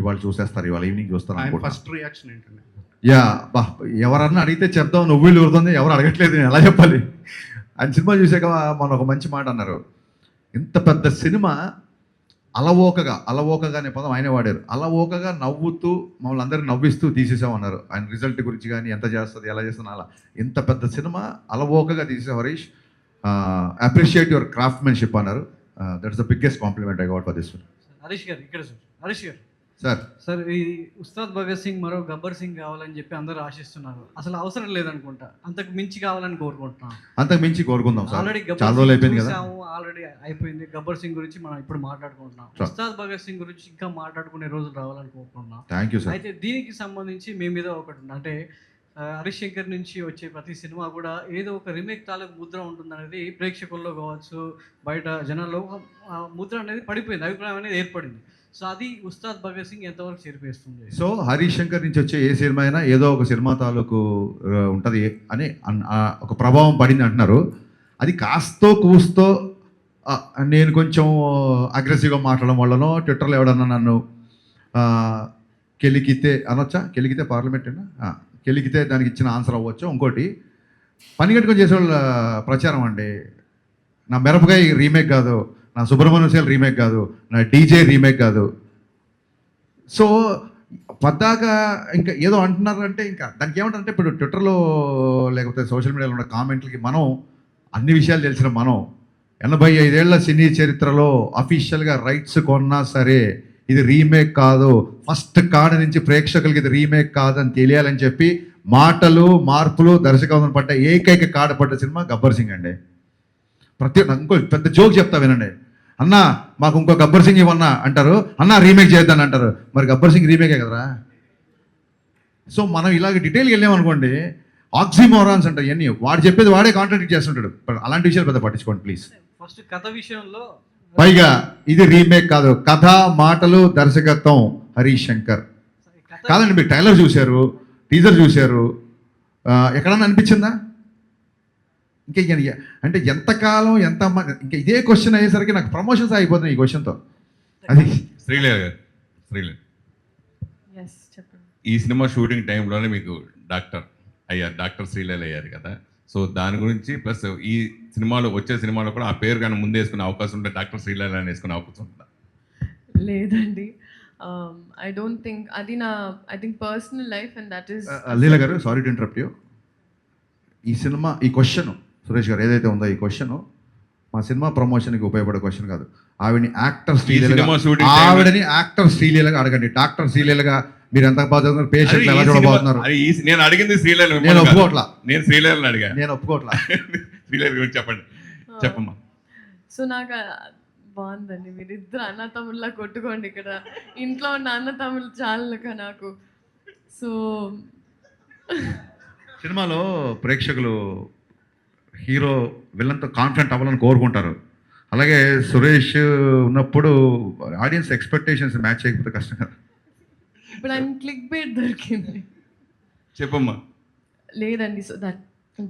ఇవాళ చూసేస్తారు, ఇవాళ ఈవినింగ్ చూస్తారు ఆయన అనుకుంటా. ఫస్ట్ రియాక్షన్ ఏంటండి? యా బా, ఎవరన్నా అడిగితే చెప్దాం, నువ్వులు ఊరుతుంది, ఎవరు అడగట్లేదు, నేను ఎలా చెప్పాలి. ఆయన సినిమా చూసాక మన ఒక మంచి మాట అన్నారు, ఇంత పెద్ద సినిమా అలవోకగా అనే పదం ఆయనే వాడారు. అలవోకగా నవ్వుతూ మమ్మల్ని అందరినీ నవ్విస్తూ తీసేసామన్నారు. ఆయన రిజల్ట్ గురించి కానీ ఎంత చేస్తుంది ఎలా చేస్తుంది అలా. ఇంత పెద్ద సినిమా అలవోకగా తీసేసాం హరీష్. అప్రిషియేట్ యువర్ క్రాఫ్ట్మెన్షిప్ అన్నారు. That's the biggest compliment I got for this film. Harish గారు ఇక్కడ sir. Harish garu sir, sir, ఈ ఉస్తాద్ భగత్ సింగ్ మరో గబ్బర్ సింగ్ కావాలని చెప్పి అందరూ ఆశిస్తున్నారు. అసలు అవసరం లేదనుకుంటా, అంతకు మించి కావాలని కోరుకుంటున్నాం. అంతకు మించి కోరుకుందాం సార్. ఆల్రెడీ చాలా రోజులు అయిపోయింది కదా. ఆల్రెడీ అయిపోయింది. గబ్బర్ సింగ్ గురించి మనం ఇప్పుడు మాట్లాడుకుంటున్నాం. Sure. ఉస్తాద్ భగత్ సింగ్ గురించి ఇంకా మాట్లాడుకునే రోజులు రావాలని కోరుకుంటున్నాం. Thank you sir. అయితే దీనికి సంబంధించి మీ మీద ఒకటి ఉంది. అంటే హరీష్ శంకర్ నుంచి వచ్చే ప్రతి సినిమా కూడా ఏదో ఒక రీమేక్ తాలూకు ముద్ర ఉంటుందనేది ప్రేక్షకుల్లో కావచ్చు, బయట జనాల్లో ఒక ముద్ర అనేది పడిపోయింది, అభిప్రాయం అనేది ఏర్పడింది. సో అది ఉస్తాద్ భగత్ సింగ్ ఎంతవరకు చేరిపేస్తుంది? సో హరీష్ శంకర్ నుంచి వచ్చే ఏ సినిమా అయినా ఏదో ఒక సినిమా తాలూకు ఉంటుంది అని ఒక ప్రభావం పడింది అంటున్నారు. అది కాస్తో కూస్తో నేను కొంచెం అగ్రెసివ్గా మాట్లాడడం వల్లనో, ట్విట్టర్లో ఎవడన్నా నన్ను కెలికితే అనొచ్చా, కెలికితే పార్లమెంటేనా, కెలికితే దానికి ఇచ్చిన ఆన్సర్ అవ్వచ్చు. ఇంకోటి పని కట్టుకొని చేసేవాళ్ళ ప్రచారం అండి. నా మిరపకాయ రీమేక్ కాదు, నా సుబ్రహ్మణ్యం శైలి రీమేక్ కాదు, నా డీజే రీమేక్ కాదు. సో పద్దాకా ఇంకా ఏదో అంటున్నారంటే ఇంకా దానికి ఏమంటారంటే, ఇప్పుడు ట్విట్టర్లో లేకపోతే సోషల్ మీడియాలో ఉన్న కామెంట్లకి మనం అన్ని విషయాలు తెలిసిన మనం 85 ఏళ్ల సినీ చరిత్రలో అఫీషియల్గా రైట్స్ కొన్నా సరే ఇది రీమేక్ కాదు, ఫస్ట్ కాడ నుంచి ప్రేక్షకులకి ఇది రీమేక్ కాదని తెలియాలని చెప్పి మాటలు మార్పులు దర్శకత్వం పడ్డ ఏకైక కాడ పడ్డ సినిమా గబ్బర్ సింగ్ అండి. ఇంకో పెద్ద జోక్ చెప్తా వినండి. అన్న మాకు ఇంకో గబ్బర్ సింగ్ ఇవ్వన్నా అంటారు, అన్న రీమేక్ చేద్దాని అంటారు. మరి గబ్బర్ సింగ్ రీమేకే కదరా. సో మనం ఇలాగ డీటెయిల్గా వెళ్ళామనుకోండి, ఆక్సిమోరాన్స్ అంటారు ఇవన్నీ. వాడు చెప్పేది వాడే కాంట్రాడిక్ట్ చేస్తుంటాడు. అలాంటి విషయాలు పెద్ద పట్టించుకోండి ప్లీజ్. ఫస్ట్ కథ విషయంలో పైగా ఇది రీమేక్ కాదు, కథ మాటలు దర్శకత్వం హరీష్ శంకర్. కాదండి, మీరు ట్రైలర్ చూశారు, టీజర్ చూశారు, ఎక్కడన్నా అనిపించిందా? ఇంకా అంటే ఎంతకాలం ఎంత ఇంకా ఇదే క్వశ్చన్ అయ్యేసరికి నాకు ప్రమోషన్స్ అయిపోతున్నాయి ఈ క్వశ్చన్తో. అది శ్రీలీల గారు, శ్రీలీల ఎస్ చెప్పండి. ఈ సినిమా షూటింగ్ టైంలోనే మీకు డాక్టర్ శ్రీలీల అయ్యారు కదా. సో దాని గురించి ప్లస్ ఈ సినిమాలో వచ్చే సినిమాలో కూడా ఆ పేరు కానీ ముందే వేసుకునే అవకాశం ఉంటే డాక్టర్ శ్రీలీల అని వేసుకునే అవకాశం ఉంటుందా? లేదండి, ఐ డోంట్ థింక్. అది నా I think personal life and that is. Leela garu, sorry to interrupt you. ఈ సినిమా ఈ క్వశ్చన్ సురేష్ గారు ఏదైతే ఉందో ఈ క్వశ్చన్ మా సినిమా ప్రమోషన్కి ఉపయోగపడే క్వశ్చన్ కాదు. ఆవిడని యాక్టర్ శ్రీలీలగా అడగండి. డాక్టర్ శ్రీలీలగా మీరు ఎంత బాధ పేషెంట్ ఎలా చూడబోతున్నారు? నేను అడిగింది శ్రీలీల, నేను ఒప్పుకోవట్లా. నేను శ్రీలీలని అడిగా. నేను ఒప్పుకోవట్లా. శ్రీలీల గురించి చెప్పండి, చెప్పమ్మా. సో నాకు బాగుందండి, మీరు ఇద్దరు అన్న తమ్ముళ్ళ కొట్టుకోండి. ఇక్కడ ఇంట్లో ఉన్న అన్న తమ్ముళ్ళు చాలుక నాకు. సో సినిమాలో ప్రేక్షకులు హీరో విలన్తో కాన్ఫిడెంట్ అవ్వాలని కోరుకుంటారు. అలాగే సురేష్ ఉన్నప్పుడు ఆడియన్స్ ఎక్స్పెక్టేషన్స్ మ్యాచ్ చేయకపోతే కష్టం కదా. ఇప్పుడు ఆయన క్లిక్ బేట్ దొరికింది. చెప్పమ్మా. లేదండి, so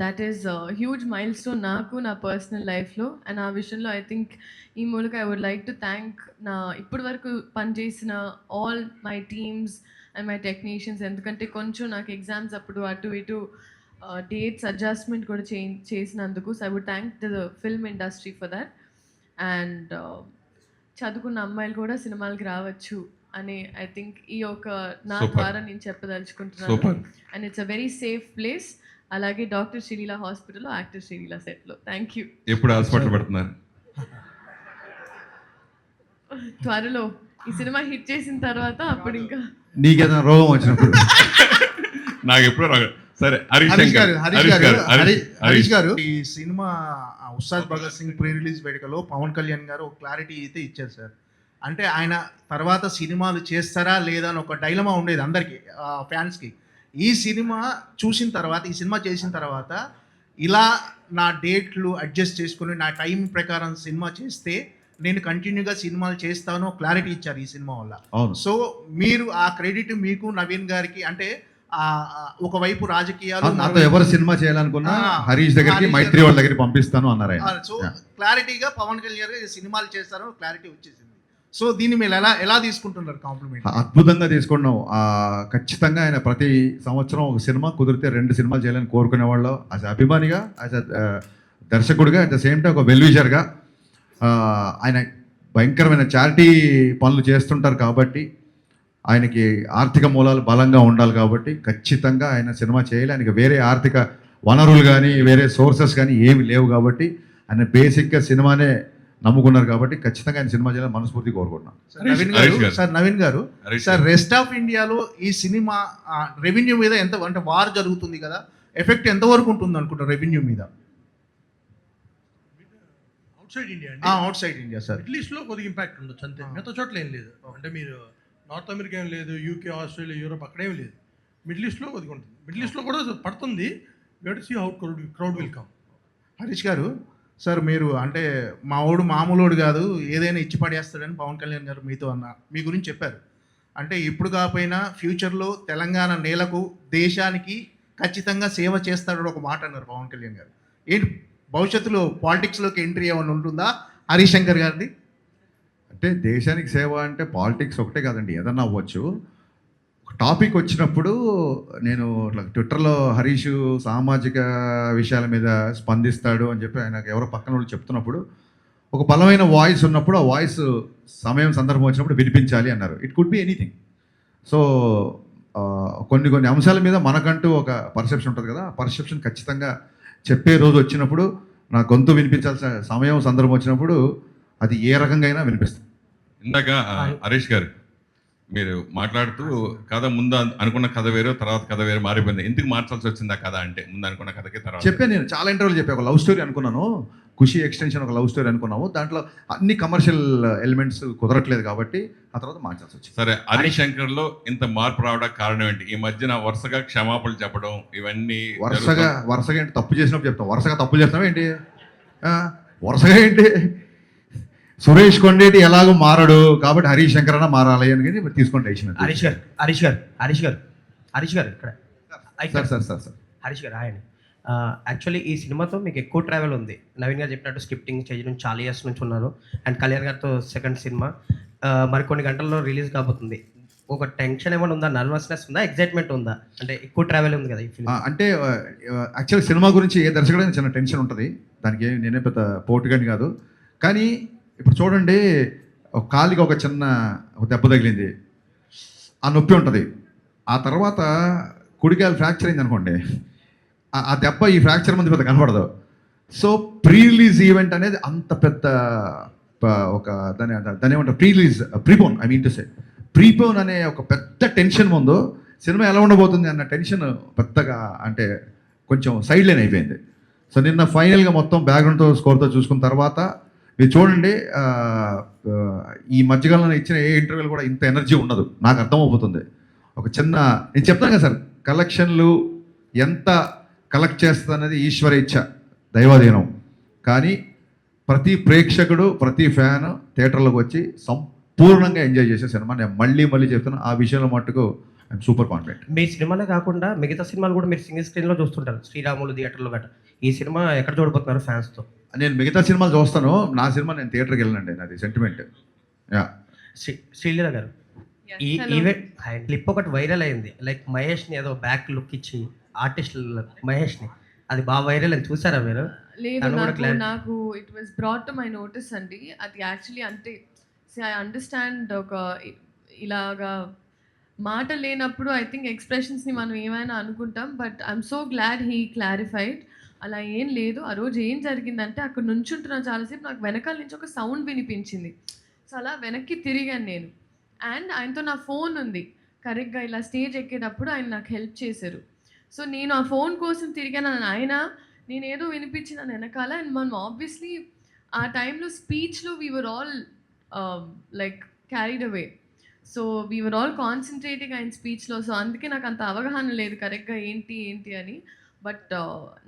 that is huge mile stone నాకు నా పర్సనల్ లైఫ్లో. అండ్ ఆ విషయంలో ఐ థింక్ ఈ మూలక I would like to thank నా ఇప్పటి వరకు పనిచేసిన all my teams and my technicians. ఎందుకంటే కొంచెం నాకు ఎగ్జామ్స్ అప్పుడు అటు ఇటు డేట్స్ అడ్జస్ట్మెంట్ కూడా చేసినందుకు. So I would thank the film industry for that. And చదువుకున్న అమ్మాయిలు కూడా సినిమాలకి రావచ్చు అని ఐ థింక్ ఈ ఒక నా ద్వారా నేను చెప్పదలుచుకుంటున్నాను. And it's a very safe place. అలాగే డాక్టర్ శ్రీలీల హాస్పిటల్లో యాక్టర్ శ్రీలీల సెట్లో. Thank you. ఎప్పుడు హాస్పిటల్ పడుతున్నారు? త్వరలో ఈ సినిమా హిట్ చేసిన తర్వాత అప్పుడు ఇంకా నీకేదైనా రోగం వచ్చినప్పుడు. నాకు ఎప్పుడు రాదు. సరే హరీష్ గారు, ఈ cinema Ustaad Bhagat Singh pre release వేడుకలో పవన్ కళ్యాణ్ గారు ఒక క్లారిటీ అయితే ఇచ్చారు సార్. అంటే ఆయన తర్వాత సినిమాలు చేస్తారా లేదా అని ఒక డైలమా ఉండేది అందరికీ, ఫ్యాన్స్కి. ఈ సినిమా చూసిన తర్వాత, ఈ సినిమా చేసిన తర్వాత ఇలా నా డేట్లు అడ్జస్ట్ చేసుకుని నా టైం ప్రకారం సినిమా చేస్తే నేను కంటిన్యూగా సినిమాలు చేస్తాను క్లారిటీ ఇచ్చారు ఈ సినిమా వల్ల. సో మీరు ఆ క్రెడిట్ మీకు నవీన్ గారికి, అంటే ఒకవైపు రాజకీయాలు నాతో ఎవరు సినిమా చేయాలనుకున్నా హరీష్ దగ్గరికి హరీష్ మైత్రి వాళ్ళ దగ్గరికి పంపిస్తాను అన్నారు ఆయన. సో క్లారిటీగా పవన్ కళ్యాణ్ గారు సినిమాలు చేస్తారో క్లారిటీ వచ్చేసింది. సో దీన్ని మీరు ఎలా తీసుకుంటున్నారు కాంప్లిమెంట్? అద్భుతంగా తీసుకున్నాం. ఖచ్చితంగా ఆయన ప్రతి సంవత్సరం ఒక సినిమా కుదిరితే 2 సినిమాలు చేయాలని కోరుకునేవాళ్ళు. యాజ్ అభిమానిగా, యాజ్ దర్శకుడిగా, అట్ ద సేమ్ టైం ఒక వెల్విషర్గా ఆయన భయంకరమైన చారిటీ పనులు చేస్తుంటారు కాబట్టి, ఆయనకి ఆర్థిక మూలాలు బలంగా ఉండాలి కాబట్టి ఖచ్చితంగా ఆయన సినిమా చేయాలి. ఆయనకి వేరే ఆర్థిక వనరులు కానీ వేరే సోర్సెస్ కానీ ఏమి లేవు కాబట్టి ఆయన బేసిక్గా సినిమానే నమ్ముకున్నారు కాబట్టి ఖచ్చితంగా ఆయన సినిమా చేయాలని మనస్ఫూర్తి కోరుకుంటున్నాను. నవీన్ గారు సార్ రెస్ట్ ఆఫ్ ఇండియాలో ఈ సినిమా రెవెన్యూ మీద ఎంత అంటే వార్ జరుగుతుంది కదా, ఎఫెక్ట్ ఎంతవరకు ఉంటుంది అనుకుంటారు రెవెన్యూ మీద? Outside India outside India sir. Middle ఈస్ట్లో కొద్దిగా ఇంపాక్ట్ ఉండొచ్చు అంతే, మిగతా చోట్ల ఏం లేదు. అంటే మీరు నార్త్ అమెరికా ఏం లేదు, యూకే, ఆస్ట్రేలియా, యూరోప్ అక్కడేం లేదు. మిడిల్ ఈస్ట్లో కొద్దిగా ఉంటుంది. మిడిల్ ఈస్ట్లో కూడా పడుతుంది. Wait see how crowd will come. Harish garu sir, మీరు అంటే మావాడు మామూలుడు కాదు, ఏదైనా ఇచ్చి పడేస్తాడని పవన్ కళ్యాణ్ గారు మీతో మీ గురించి చెప్పారు. అంటే ఇప్పుడు కాకపోయినా ఫ్యూచర్లో తెలంగాణ నేలకు, దేశానికి ఖచ్చితంగా సేవ చేస్తాడని ఒక మాట అన్నారు పవన్ కళ్యాణ్ గారు. ఏంటి భవిష్యత్తులో పాలిటిక్స్లోకి ఎంట్రీ ఏమైనా ఉంటుందా హరీష్ శంకర్ గారిది? అంటే దేశానికి సేవ అంటే పాలిటిక్స్ ఒకటే కాదండి, ఏదన్నా అవ్వచ్చు. టాపిక్ వచ్చినప్పుడు నేను ఇట్లా ట్విట్టర్లో హరీష్ సామాజిక విషయాల మీద స్పందిస్తాడు అని చెప్పి ఆయనకు ఎవరో పక్కన వాళ్ళు చెప్తున్నప్పుడు ఒక బలమైన వాయిస్ ఉన్నప్పుడు ఆ వాయిస్ సమయం సందర్భం వచ్చినప్పుడు వినిపించాలి అన్నారు. It could be anything. So కొన్ని అంశాల మీద మనకంటూ ఒక పర్సెప్షన్ ఉంటుంది కదా, ఆ పర్సెప్షన్ ఖచ్చితంగా చెప్పే రోజు వచ్చినప్పుడు, నా గొంతు వినిపించాల్సిన సమయం సందర్భం వచ్చినప్పుడు అది ఏ రకంగా అయినా వినిపిస్తుంది. ఇందాక హరీష్ గారు మీరు మాట్లాడుతూ కథ ముందు అనుకున్న కథ వేరు, తర్వాత కథ వేరు మారిపోయింది. ఎందుకు మార్చాల్సి వచ్చింది ఆ కథ అంటే? ముందు అనుకున్న కథకి తర్వాత చెప్పాను, నేను చాలా ఇంటర్వ్యూలు చెప్పాను. ఒక లవ్ స్టోరీ అనుకున్నాను, ఖుషి ఎక్స్టెన్షన్ ఒక లవ్ స్టోరీ అనుకున్నాము. దాంట్లో అన్ని కమర్షియల్ ఎలిమెంట్స్ కుదరట్లేదు కాబట్టి ఆ తర్వాత మార్చాల్సి వచ్చింది. సరే, హరీష్ శంకర్లో ఇంత మార్పు రావడానికి కారణం ఏంటి? ఈ మధ్యన వరుసగా క్షమాపణలు చెప్పడం ఇవన్నీ వరుసగా ఏంటి? తప్పు చేసినప్పుడు చెప్తాం. వరుసగా తప్పు చేస్తాం ఏంటి? వరుసగా ఏంటి? సురేష్ కొండేటి ఎలాగో మారడు కాబట్టి హరీష్ శంకర్ అన్న మారాలి అని తీసుకుంటే హరీష్ గారు ఇక్కడ సార్ హరీష్ గారు ఆయన యాక్చువల్లీ ఈ సినిమాతో మీకు ఎక్కువ ట్రావెల్ ఉంది. నవీన్ గారు చెప్పినట్టు స్క్రిప్టింగ్ స్టేజ్ నుంచి చాలా ఇయర్స్ నుంచి ఉన్నారు. అండ్ కళ్యాణ్ గారితో సెకండ్ సినిమా మరికొన్ని గంటల్లో రిలీజ్ కాబోతుంది. ఒక టెన్షన్ ఏమైనా ఉందా, నర్వస్నెస్ ఉందా, ఎక్సైట్మెంట్ ఉందా? అంటే ఎక్కువ ట్రావెల్ ఉంది కదా ఈ ఫిల్మ్. అంటే యాక్చువల్ సినిమా గురించి ఏ దర్శకుడైనా చిన్న టెన్షన్ ఉంటుంది. దానికి నేనే పెద్ద పోటుగాని కాదు. కానీ ఇప్పుడు చూడండి, ఒక కాలికి ఒక చిన్న దెబ్బ తగిలింది, ఆ నొప్పి ఉంటుంది. ఆ తర్వాత కుడికాయలు ఫ్రాక్చర్ అయింది అనుకోండి, ఆ దెబ్బ ఈ ఫ్రాక్చర్ మంది పెద్ద కనపడదు. సో ప్రీ రిలీజ్ ఈవెంట్ అనేది అంత పెద్ద ఒక దాని ఏమంటారు, ప్రీపోన్ ప్రీపోన్ అనే ఒక పెద్ద టెన్షన్ ముందు సినిమా ఎలా ఉండబోతుంది అన్న టెన్షన్ పెద్దగా అంటే కొంచెం సైడ్ లైన్ అయిపోయింది. సో నిన్న ఫైనల్గా మొత్తం బ్యాక్గ్రౌండ్తో స్కోర్తో చూసుకున్న తర్వాత మీరు చూడండి, ఈ మధ్యకాలంలో ఇచ్చిన ఏ ఇంటర్వ్యూలు కూడా ఇంత ఎనర్జీ ఉండదు, నాకు అర్థమైపోతుంది. ఒక చిన్న నేను చెప్తాను కదా సార్, కలెక్షన్లు ఎంత కలెక్ట్ చేస్తుంది అనేది ఈశ్వర ఇచ్చ, దైవాధీనం. కానీ ప్రతి ప్రేక్షకుడు, ప్రతి ఫ్యాన్ థియేటర్లోకి వచ్చి సంపూర్ణంగా ఎంజాయ్ చేసే సినిమా. నేను మళ్ళీ చెప్తున్నా, ఆ విషయంలో మట్టుకు ఐఎమ్ సూపర్ కాన్ఫిడెంట్. మీ సినిమాలే కాకుండా మిగతా సినిమాలు కూడా మీరు సింగిల్ స్క్రీన్లో చూస్తుంటారు, శ్రీరాములు థియేటర్లో గట్రా. ఈ సినిమా ఎక్కడ చూడబోతున్నారు ఫ్యాన్స్తో? నేను మిగతా సినిమాలు చూస్తాను, నా సినిమా నేను థియేటర్కి వెళ్ళనండి, నాది సెంటిమెంట్. శ్రీలీల గారు, ఈ ఈవెంట్ క్లిప్ ఒకటి వైరల్ అయింది, లైక్ మహేష్ని ఏదో బ్యాక్ లుక్ ఇచ్చి ఆర్టిస్ట్ మహేష్ని, అది బాగా వైరల్ అని చూసారా మీరు? లేదు, నాకు it was brought to my notice అండి. అది యాక్చువల్లీ అంటే ఐ అండర్స్టాండ్, ఒక ఇలాగా మాట లేనప్పుడు ఐ థింక్ ఎక్స్ప్రెషన్స్ని మనం ఏమైనా అనుకుంటాం. But I'm so glad he clarified. అలా ఏం లేదు. ఆ రోజు ఏం జరిగిందంటే, అక్కడ నుంచుంటున్నా చాలాసేపు, నాకు వెనకాల నుంచి ఒక సౌండ్ వినిపించింది. సో అలా వెనక్కి తిరిగాను నేను. అండ్ ఆయనతో నా ఫోన్ ఉంది, కరెక్ట్గా ఇలా స్టేజ్ ఎక్కేటప్పుడు ఆయన నాకు హెల్ప్ చేశారు. సో నేను ఆ ఫోన్ కోసం తిరిగాను, ఆయన నేనేదో వినిపించిన వెనకాల. అండ్ మనం ఆబ్వియస్లీ ఆ టైంలో స్పీచ్లో we were all like carried away. So we were all concentrating ఆయన స్పీచ్లో. సో అందుకే నాకు అంత అవగాహన లేదు కరెక్ట్గా ఏంటి అని. But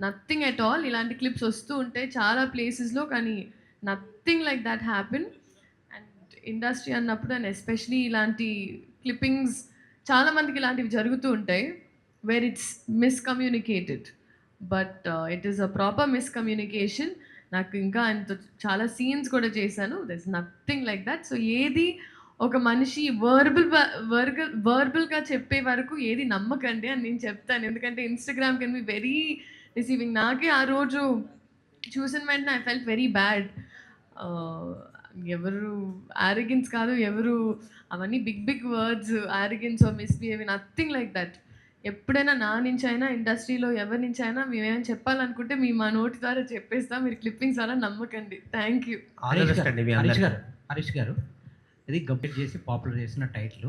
nothing at all. ఇలాంటి క్లిప్స్ వస్తూ ఉంటాయి చాలా ప్లేసెస్లో, కానీ nothing like that happen. And industry అన్నప్పుడు, అండ్ ఎస్పెషలీ ఇలాంటి క్లిప్పింగ్స్ చాలామందికి ఇలాంటివి జరుగుతూ ఉంటాయి. where it's miscommunicated. But it is a proper miscommunication. నాకు ఇంకా అంత చాలా సీన్స్ కూడా చేశాను. There is nothing like that. So ఏది ఒక మనిషి వర్బల్గా చెప్పే వరకు ఏది నమ్మకండి అని నేను చెప్తాను. ఎందుకంటే Instagram can be very receiving. నాకే ఆ రోజు చూసిన వెంటనే ఐ ఫెల్ట్ వెరీ బ్యాడ్. ఎవరు ఆరోగెన్స్ కాదు, ఎవరు అవన్నీ big big words, arrogance or misbehave, nothing like that. ఎప్పుడైనా నా నుంచి అయినా ఇండస్ట్రీలో ఎవరి నుంచి అయినా మేమేమైనా చెప్పాలనుకుంటే మా నోటి ద్వారా చెప్పేస్తాం. మీరు క్లిప్పింగ్స్ అలా నమ్మకండి. Thank you. హరీష్ గారు ఇది కంప్లీట్ చేసి పాపులర్ చేసిన టైటిల్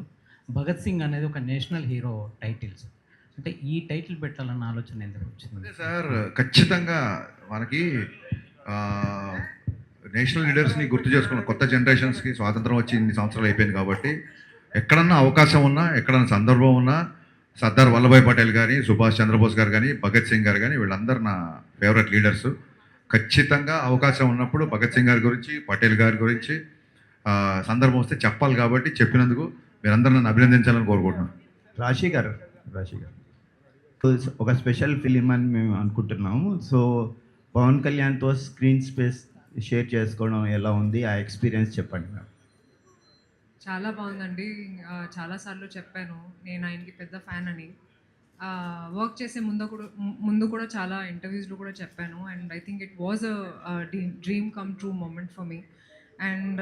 భగత్ సింగ్ అనేది ఒక నేషనల్ హీరో టైటిల్స్. అంటే ఈ టైటిల్ పెట్టాలన్న ఆలోచన ఎందుకు వచ్చింది సార్? ఖచ్చితంగా మనకి నేషనల్ లీడర్స్ని గుర్తు చేసుకున్న కొత్త జనరేషన్స్కి స్వాతంత్రం వచ్చి ఇన్ని సంవత్సరాలు అయిపోయింది కాబట్టి ఎక్కడన్నా అవకాశం ఉన్నా, ఎక్కడన్నా సందర్భం ఉన్నా సర్దార్ వల్లభాయ్ పటేల్ కానీ, సుభాష్ చంద్రబోస్ గారు కానీ, భగత్ సింగ్ గారు కానీ వీళ్ళందరూ నా ఫేవరెట్ లీడర్స్. ఖచ్చితంగా అవకాశం ఉన్నప్పుడు భగత్ సింగ్ గారి గురించి, పటేల్ గారి గురించి సందర్భం వస్తే చెప్పాలి. కాబట్టి చెప్పినందుకు మీరందరూ నన్ను అభినందించాలని కోరుకుంటున్నాను. రాశి గారు ఒక స్పెషల్ ఫిలిం అని మేము అనుకుంటున్నాము. సో పవన్ కళ్యాణ్తో స్క్రీన్ స్పేస్ షేర్ చేసుకోవడం ఎలా ఉంది, ఆ ఎక్స్పీరియన్స్ చెప్పండి మ్యామ్. చాలా బాగుందండి. చాలాసార్లు చెప్పాను నేను ఆయనకి పెద్ద ఫ్యాన్ అని. వర్క్ చేసే ముందు కూడా చాలా ఇంటర్వ్యూస్లో కూడా చెప్పాను. And I think it was a dream come true moment for me. And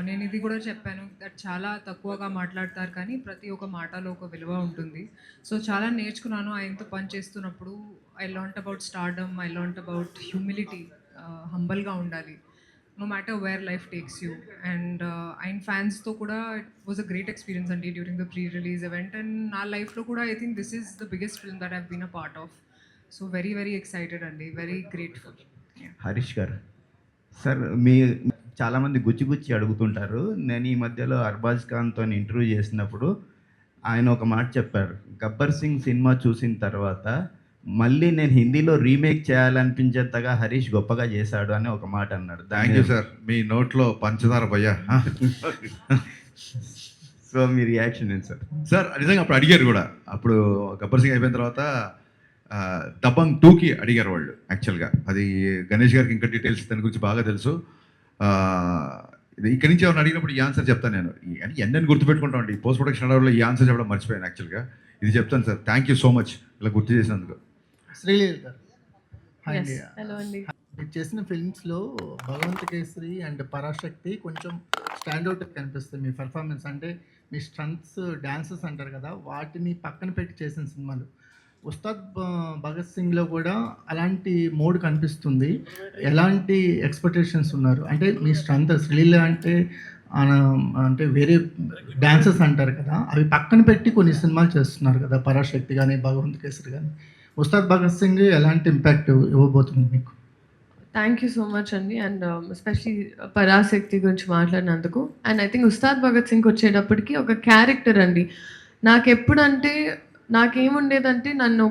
నేను ఇది కూడా చెప్పాను దట్ చాలా తక్కువగా మాట్లాడతారు కానీ ప్రతి ఒక్క మాటలో ఒక విలువ ఉంటుంది. సో చాలా నేర్చుకున్నాను ఆయనతో పని చేస్తున్నప్పుడు. I learnt about stardom, I learnt about humility, హంబల్గా ఉండాలి no matter where life takes you. And ఆయన ఫ్యాన్స్తో కూడా it was a great experience అండి during the pre release event. And నా లైఫ్లో కూడా I think this is the biggest film that have been a part of. So very very excited అండి, very grateful. Harish garu sir, మీ చాలామంది గుచ్చి అడుగుతుంటారు. నేను ఈ మధ్యలో అర్బాజ్ ఖాన్తో ఇంటర్వ్యూ చేసినప్పుడు ఆయన ఒక మాట చెప్పారు. గబ్బర్ సింగ్ సినిమా చూసిన తర్వాత మళ్ళీ నేను హిందీలో రీమేక్ చేయాలనిపించేంతగా హరీష్ గొప్పగా చేశాడు అని ఒక మాట అన్నాడు. Thank you sir. మీ నోట్లో పంచదార భయ్యా. సో మీ రియాక్షన్ ఏంటి సార్? సార్ నిజంగా అప్పుడు అడిగారు కూడా. అప్పుడు గబ్బర్ సింగ్ అయిపోయిన తర్వాత దబంగ్ 2కి అడిగారు వాళ్ళు. యాక్చువల్గా అది గణేష్ గారికి ఇంకా డీటెయిల్స్ దాని గురించి బాగా తెలుసు. ఇక్కడి నుంచి ఎవరిని అడిగినప్పుడు ఈ ఆన్సర్ చెప్తాను నేను. ఎన్నెన్ని గుర్తుపెట్టుకుంటామండి. పోస్ట్ ప్రొడక్షన్ అడవుల్లో ఈ ఆన్సర్ చెప్పడం మర్చిపోయాను. యాక్చువల్గా ఇది చెప్తాను sir. Thank you so much ఇలా గుర్తు చేసినందుకు. శ్రీలీల గారు, హలో అండి. మీరు చేసిన ఫిల్మ్స్లో భగవంత్ కేసరి అండ్ పరాశక్తి కొంచెం స్టాండ్అవుట్ కనిపిస్తుంది మీ పర్ఫార్మెన్స్. అంటే మీ స్ట్రెంగ్స్, డాన్సెస్ అంటారు కదా, వాటిని పక్కన పెట్టి చేసిన సినిమాలు. ఉస్తాద్ భగత్ సింగ్లో కూడా అలాంటి మోడ్ కనిపిస్తుంది. ఎలాంటి ఎక్స్పెక్టేషన్స్ ఉన్నారు? అంటే మీ స్ట్రెంగ్త్ శ్రీలీల అంటే వేరే డాన్సెస్ అంటారు కదా, అవి పక్కన పెట్టి కొన్ని సినిమాలు చేస్తున్నారు కదా, పరాశక్తి కానీ, భగవంత్ కేసరి కానీ. ఉస్తాద్ భగత్ సింగ్ ఎలాంటి ఇంపాక్ట్ ఇవ్వబోతుంది మీకు? థ్యాంక్ యూ సో మచ్ అండి. అండ్ ఎస్పెషలీ పరాశక్తి గురించి మాట్లాడినందుకు. And I think Ustaad Bhagat Singh వచ్చేటప్పటికి ఒక క్యారెక్టర్ అండి. నాకెప్పుడంటే నాకేముండేదంటే నన్ను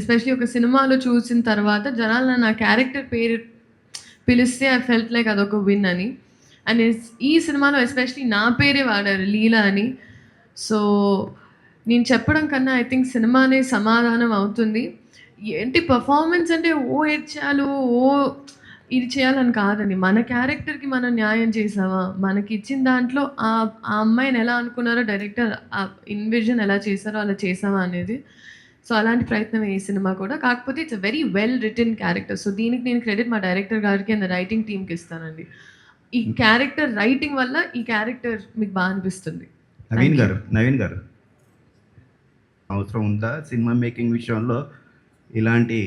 ఎస్పెషలీ ఒక సినిమాలో చూసిన తర్వాత జనాలు నా క్యారెక్టర్ పేరు పిలిస్తే ఐ ఫెల్ట్ లైక్ అదొక విన్ అని. అండ్ ఈ సినిమాలో ఎస్పెషలీ నా పేరే వాడారు, లీలా అని. సో నేను చెప్పడం కన్నా ఐ థింక్ సినిమానే సమాధానం అవుతుంది. ఏంటి పర్ఫార్మెన్స్ అంటే ఓ ఏడ్చాలు, ఓ ఇది చేయాలని కాదండి. మన క్యారెక్టర్కి మనం న్యాయం చేసావా, మనకి ఇచ్చిన దాంట్లో ఆ అమ్మాయిని ఎలా అనుకున్నారో డైరెక్టర్, ఆ ఇన్విజన్ ఎలా చేశారో అలా చేసావా అనేది. సో అలాంటి ప్రయత్నం ఈ సినిమా కూడా. కాకపోతే it's a very well written character. So దీనికి నేను క్రెడిట్ మా డైరెక్టర్ గారికి అండ్ రైటింగ్ టీమ్కి ఇస్తానండి. ఈ క్యారెక్టర్ రైటింగ్ వల్ల ఈ క్యారెక్టర్ మీకు బాగా అనిపిస్తుంది. నవీన్ గారు అవసరం ఉందా సినిమా మేకింగ్ విషయంలో? ఇలాంటి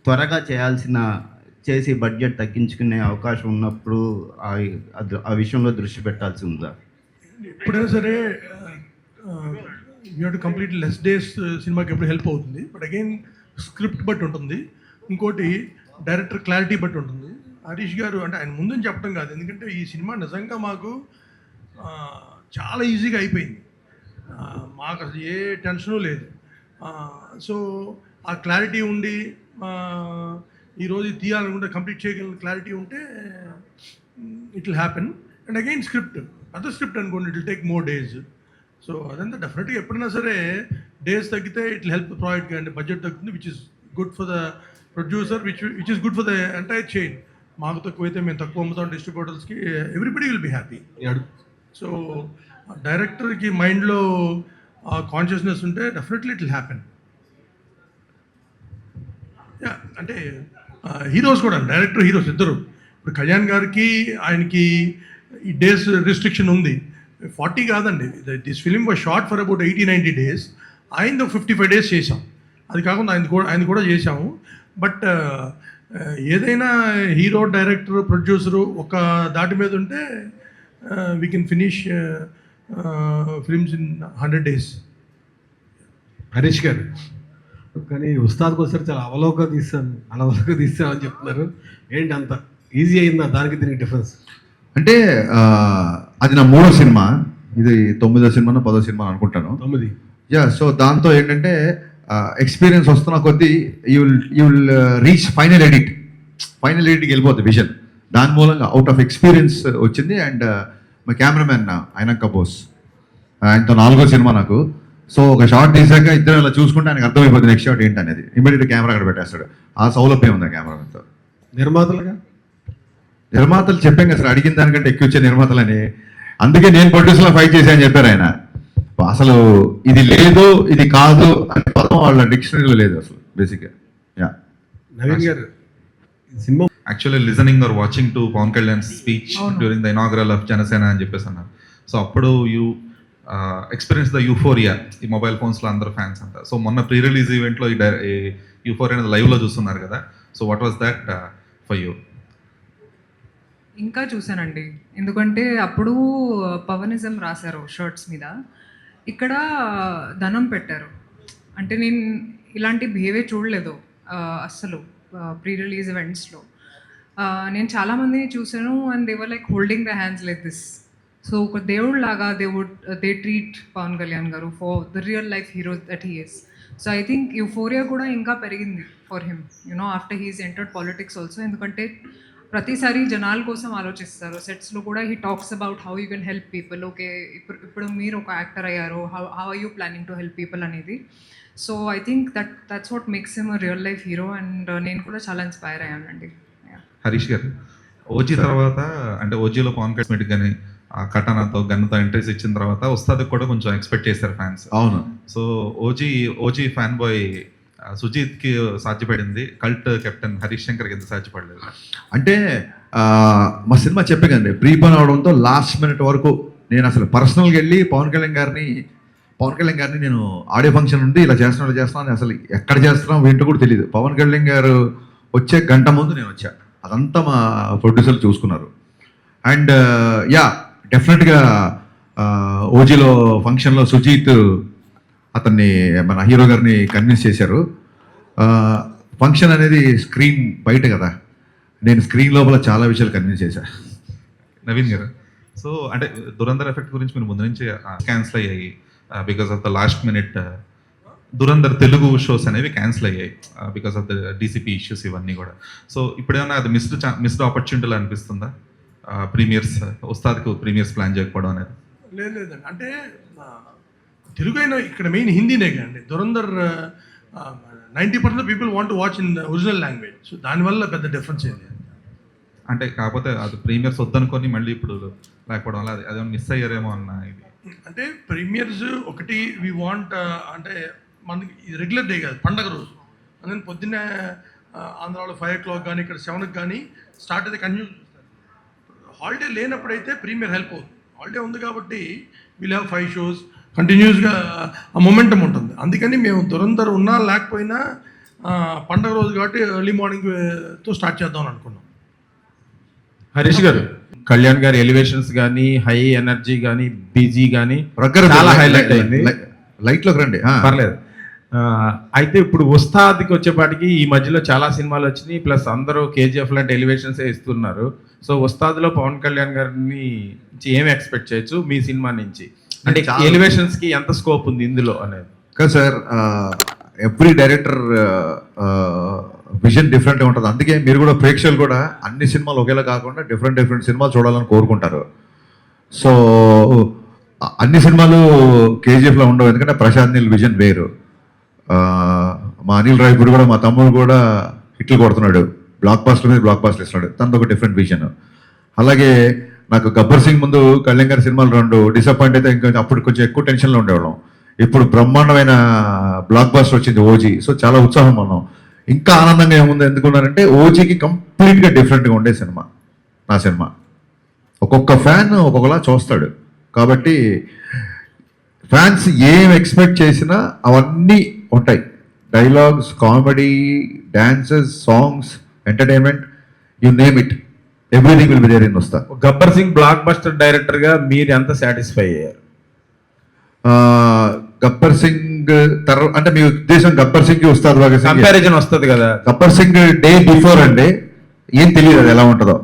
త్వరగా చేసి బడ్జెట్ తగ్గించుకునే అవకాశం ఉన్నప్పుడు ఆ విషయంలో దృష్టి పెట్టాల్సి ఉందా? ఎప్పుడైనా సరే you have to complete less days సినిమాకి ఎప్పుడు హెల్ప్ అవుతుంది. బట్ అగైన్ స్క్రిప్ట్ బట్టి ఉంటుంది, ఇంకోటి డైరెక్టర్ క్లారిటీ బట్టి ఉంటుంది. హరీష్ గారు అంటే ఆయన ముందని చెప్పడం కాదు, ఎందుకంటే ఈ సినిమా నిజంగా మాకు చాలా ఈజీగా అయిపోయింది. మాకు అసలు ఏ టెన్షను లేదు. సో ఆ క్లారిటీ ఉండి ఈరోజు తీయాలనుకుంటే కంప్లీట్ చేయగలిగిన క్లారిటీ ఉంటే it will happen. And again script, other script అనుకోండి, it will take more days. So అదంతా డెఫినెట్గా ఎప్పుడైనా సరే డేస్ తగ్గితే ఇట్ హెల్ప్ ద ప్రాజెక్ట్ కానీ బడ్జెట్ తగ్గుతుంది, which is good for the producer, which is good for the entire chain. మాకు తక్కువైతే మేము తక్కువ అమ్ముతాం డిస్ట్రిబ్యూటర్స్కి, everybody will be happy. So డైరెక్టర్కి మైండ్లో కాన్షియస్నెస్ ఉంటే డెఫినెట్లీ ఇట్ విల్ హ్యాపెన్. అంటే హీరోస్ కూడా, డైరెక్టర్ హీరోస్ ఇద్దరు. ఇప్పుడు కళ్యాణ్ గారికి ఆయనకి ఈ డేస్ రిస్ట్రిక్షన్ ఉంది, 40 కాదండి. This film was short for about 80-90 days. ఆయన 55 days చేసాం. అది కాకుండా ఆయన కూడా చేసాము. బట్ ఏదైనా హీరో, డైరెక్టర్, ప్రొడ్యూసరు ఒక దాటి మీద ఉంటే we can finish films in 100 days. Harish గారు, కానీ ఉస్తాద్కి ఒకసారి చాలా అవలోక తీసామని చెప్తున్నారు. ఏంటి అంత ఈజీ అయిందా దానికి దీనికి డిఫరెన్స్? అంటే అది నా 3వ సినిమా, ఇది 9వ సినిమా 10వ సినిమా అనుకుంటాను. 9. యా, సో దాంతో ఏంటంటే ఎక్స్పీరియన్స్ వస్తున్న కొద్దీ యూ విల్ రీచ్ ఫైనల్ ఎడిట్కి వెళ్ళిపోతుంది విజన్. దాని మూలంగా అవుట్ ఆఫ్ ఎక్స్పీరియన్స్ వచ్చింది. అండ్ మా కెమెరామెన్ అయినాక బోస్, ఆయనతో 4వ సినిమా నాకు. సో ఒక షార్ట్ తీసాక ఇద్దరు ఇలా చూసుకుంటే ఆయనకు అర్థమైపోతుంది నెక్స్ట్ షాట్ ఏంటి అనేది. ఇమీడియట్ కెమెరా అక్కడ పెట్టేస్తాడు. ఆ సౌలభ్యం ఉంది ఆ కెమెరామెన్తో. నిర్మాతలు చెప్పాం కదా సార్, అడిగిన దానికంటే ఎక్కువ వచ్చే నిర్మాతలని. అందుకే నేను ప్రొడ్యూసర్లో ఫైట్ చేశాను చెప్పారు ఆయన. అసలు ఇది లేదు, ఇది కాదు అనే పదం వాళ్ళ డిక్షనరీలో లేదు అసలు బేసిక్గా. Yeah, Naveen garu, cinema actually listening or watching to Pawan Kalyan speech during the inaugural of Janasena అని చెప్పేసి అన్నారు. సో అప్పుడు యూ ఎక్స్పీరియన్స్ ద యూఫోరియా, ఈ మొబైల్ ఫోన్స్లో అందరు ఫ్యాన్స్ అంతా. సో మొన్న ప్రీ రిలీజ్ ఈవెంట్లో ఈ యూఫోరియా అనేది లైవ్లో చూస్తున్నారు కదా. So what was that for you? ఇంకా చూశానండి, ఎందుకంటే అప్పుడు పవనిజం రాశారు షర్ట్స్ మీద, ఇక్కడ ధనం పెట్టారు. అంటే నేను ఇలాంటి బిహేవియర్ చూడలేదు అస్సలు ప్రీ రిలీజ్ ఈవెంట్స్లో. నేను చాలామందిని చూసాను and they were like holding the hands like this. So ఒక దేవుడు లాగా దే ట్రీట్ పవన్ కళ్యాణ్ గారు for the real life hero that he is. So I think euphoria కూడా ఇంకా పెరిగింది for him, you know after he's entered politics also. ఎందుకంటే ప్రతిసారి జనాల కోసం ఆలోచిస్తారు. సెట్స్లో కూడా he talks about how you can help people. Okay, ఇప్పుడు మీరు ఒక యాక్టర్ అయ్యారు, how are you planning to help people అనేది. So I think that's what makes him a real life hero. And నేను కూడా చాలా ఇన్స్పైర్ అయ్యానండి. హరీష్ గారు, ఓజీ తర్వాత అంటే ఓజీలో పవన్ కళ్యాణ్ కానీ కటానాతో గన్నుతో ఎంట్రీస్ ఇచ్చిన తర్వాత ఉస్తాద్కి కూడా కొంచెం ఎక్స్పెక్ట్ చేశారు ఫ్యాన్స్. అవును. సో ఓజీ ఫ్యాన్ బాయ్ సుజీత్కి సాధ్యపడింది, కల్ట్ కెప్టెన్ హరీష్ శంకర్కి ఎంత సాధ్యపడలేదు? అంటే మా సినిమా చెప్పే కదండి, ప్రీపోన్ అవడంతో లాస్ట్ మినిట్ వరకు నేను అసలు పర్సనల్గా వెళ్ళి పవన్ కళ్యాణ్ గారిని నేను ఆడియో ఫంక్షన్ ఉండి ఇలా చేస్తున్నాను అసలు ఎక్కడ చేస్తున్నాం ఏంటో కూడా తెలియదు. పవన్ కళ్యాణ్ గారు వచ్చే గంట ముందు నేను వచ్చా. అదంతా మా ప్రొడ్యూసర్లు చూసుకున్నారు. అండ్ యా, డెఫినెట్గా ఓజీలో ఫంక్షన్లో సుజీత్ అతన్ని మన హీరో గారిని కన్విన్స్ చేశారు. ఫంక్షన్ అనేది స్క్రీన్ బయట కదా, నేను స్క్రీన్ లోపల చాలా విషయాలు కన్విన్స్ చేశాను. నవీన్ గారు, సో అంటే దురంధర్ ఎఫెక్ట్ గురించి మీరు ముందు నుంచి క్యాన్సిల్ అయ్యాయి because of the last minute. Dhurandhar Telugu shows అనేవి క్యాన్సిల్ అయ్యాయి because of the DCP issues ఇవన్నీ కూడా. సో ఇప్పుడు ఏమన్నా అది మిస్డ్ ఆపర్చునిటీలు అనిపిస్తుందా ప్రీమియర్స్, ఉస్తాద్కి ప్రీమియర్స్ ప్లాన్ చేయకపోవడం అనేది? లేదండి, అంటే తెలుగు అయినా ఇక్కడ మెయిన్ హిందీనే కదండి. Dhurandhar 90% people want to watch in the original language. So దానివల్ల పెద్ద డిఫరెన్స్ ఏంటి అంటే, కాకపోతే అది ప్రీమియర్స్ వద్దనుకొని మళ్ళీ ఇప్పుడు లేకపోవడం వల్ల అదేమో మిస్ అయ్యారేమో అన్న ఇది. అంటే ప్రీమియర్స్ ఒకటి వి వాంట్, అంటే మనకి ఇది రెగ్యులర్ డే కాదు, పండగ రోజు. అందుకని పొద్దున్నే ఆంధ్రాలో 5 o'clock కానీ ఇక్కడ 7కి కానీ స్టార్ట్ అయితే కంటిన్యూ. హాలిడే లేనప్పుడైతే ప్రీమియర్ హెల్ప్ అవుతుంది. హాలిడే ఉంది కాబట్టి వీల్ హ్యావ్ 5 shows కంటిన్యూస్గా ఆ మొమెంటం ఉంటుంది. అందుకని మేము దురంధర్ ఉన్నా లేకపోయినా పండగ రోజు కాబట్టి ఎర్లీ మార్నింగ్తో స్టార్ట్ చేద్దామని అనుకున్నాం. హరీష్ గారు, కళ్యాణ్ గారి ఎలివేషన్స్ కానీ, హై ఎనర్జీ కానీ, బీజీ కానీ చాలా హైలైట్ అయింది. లైట్లోకి రండి, పర్లేదు. అయితే ఇప్పుడు ఉస్తాద్కి వచ్చేపాటికి ఈ మధ్యలో చాలా సినిమాలు వచ్చినాయి, ప్లస్ అందరూ కేజీఎఫ్ లాంటి ఎలివేషన్సే ఇస్తున్నారు. సో ఉస్తాద్లో పవన్ కళ్యాణ్ గారిని ఏం ఎక్స్పెక్ట్ చేయొచ్చు మీ సినిమా నుంచి? అంటే ఎలివేషన్స్కి ఎంత స్కోప్ ఉంది ఇందులో అనేది? కదా సార్, ఎవ్రీ డైరెక్టర్ విజన్ డిఫరెంట్గా ఉంటుంది. అందుకే మీరు కూడా ప్రేక్షకులు కూడా అన్ని సినిమాలు ఒకేలా కాకుండా డిఫరెంట్ సినిమాలు చూడాలని కోరుకుంటారు. సో అన్ని సినిమాలు కేజీఎఫ్లో ఉండవు, ఎందుకంటే ప్రశాంత్ నీల్ విజన్ వేరు. మా అనిల్ రావిపూడి కూడా, మా తమ్ముడు కూడా హిట్లు కొడుతున్నాడు, బ్లాక్ బాస్టర్ మీద బ్లాక్ బాస్టర్ ఇస్తున్నాడు, తనది ఒక డిఫరెంట్ విజన్. అలాగే నాకు గబ్బర్ సింగ్ ముందు కళ్యాణ్ గారి సినిమాలు 2 డిసప్పాయింట్ అయితే ఇంకా అప్పుడు కొంచెం ఎక్కువ టెన్షన్లో ఉండేవాళ్ళం. ఇప్పుడు బ్రహ్మాండమైన బ్లాక్ బాస్టర్ వచ్చింది ఓజీ. సో చాలా ఉత్సాహం ఉన్నాం. ఇంకా ఆనందంగా ఏముంది ఎందుకున్నారంటే ఓజీకి కంప్లీట్గా డిఫరెంట్గా ఉండే సినిమా నా సినిమా. ఒక్కొక్క ఫ్యాన్ ఒక్కొక్కలా చూస్తాడు, కాబట్టి ఫ్యాన్స్ ఏం ఎక్స్పెక్ట్ చేసినా అవన్నీ ఉంటాయి. Dialogues, comedy, dances, songs, entertainment, you name it, everything will be there in Ustaad. Gabbar Singh blockbuster డైరెక్టర్గా మీరు ఎంత సాటిస్ఫై అయ్యారు? గబ్బర్ సింగ్ అంటే మీ ఉద్దేశం గబ్బర్ సింగ్ ఉస్తాద్ భగత్ సింగ్ కంపారిజన్ వస్తుంది కదా. గబ్బర్ సింగ్ డే బిఫోర్ అండి ఏం తెలియదు అది ఎలా ఉంటుందో.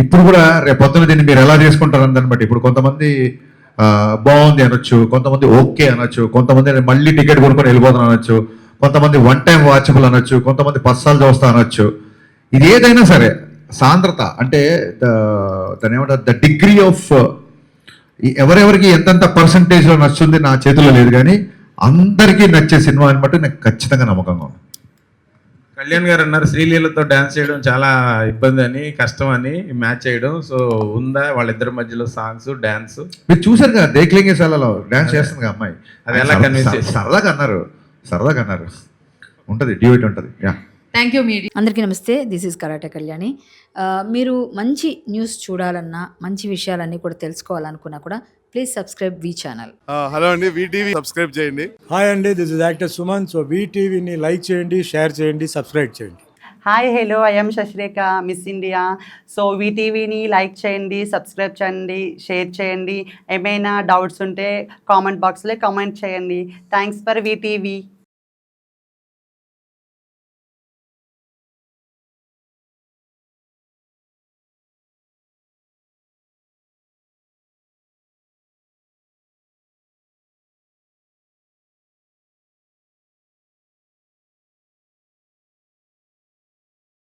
ఇప్పుడు కూడా రేపు పొద్దున దీన్ని మీరు ఎలా చేసుకుంటారు దాన్ని బట్టి. ఇప్పుడు కొంతమంది బాగుంది అనొచ్చు, కొంతమంది ఓకే అనొచ్చు, కొంతమంది మళ్ళీ టికెట్ కొనుక్కొని వెళ్ళిపోతాను అనొచ్చు, కొంతమంది 1 టైం వాచబుల్ అనొచ్చు, కొంతమంది పర్సాలు చూస్తా అనొచ్చు. ఇది ఏదైనా సరే సాంద్రత అంటే దాని ఏమంటారు, ద డిగ్రీ ఆఫ్ ఎవరెవరికి ఎంతెంత పర్సంటేజ్లో నచ్చుంది నా చేతిలో లేదు, కానీ అందరికీ నచ్చే సినిమా అని బట్టి నాకు ఖచ్చితంగా నమ్మకంగా ఉంది. కళ్యాణ్ గారు అన్నారు శ్రీలీలతో డ్యాన్స్ చేయడం చాలా ఇబ్బంది అని, కష్టం అని మ్యాచ్ చేయడం. సో ఉందా వాళ్ళిద్దరి మధ్యలో సాంగ్స్, డ్యాన్స్? మీరు చూసారు కదా దేఖ్లేంగే సాలలో డ్యాన్స్ చేస్తుంది కదా అమ్మాయి. అది ఎలా కన్విన్స్ చేసి? సరదాగా అన్నారు, ఉంటుంది, డ్యూయట్ ఉంటుంది. Yeah, thank you media. అందరికీ నమస్తే, దిస్ ఈజ్ కరాటే కళ్యాణి. మీరు మంచి న్యూస్ చూడాలన్నా, మంచి విషయాలన్నీ కూడా తెలుసుకోవాలనుకున్నా కూడా please subscribe V channel. Hello అండి, వీటీవీ సబ్స్క్రైబ్ చేయండి. హాయ్ అండి, this is actor Suman. So వీటీవీని లైక్ చేయండి, షేర్ చేయండి, సబ్స్క్రైబ్ చేయండి. Hi hello, I'm Sasirekha, miss India. So వీటీవీని లైక్ చేయండి, సబ్స్క్రైబ్ చేయండి, షేర్ చేయండి. ఏమైనా డౌట్స్ ఉంటే కామెంట్ బాక్స్లో కామెంట్ చేయండి. Thanks for VTV.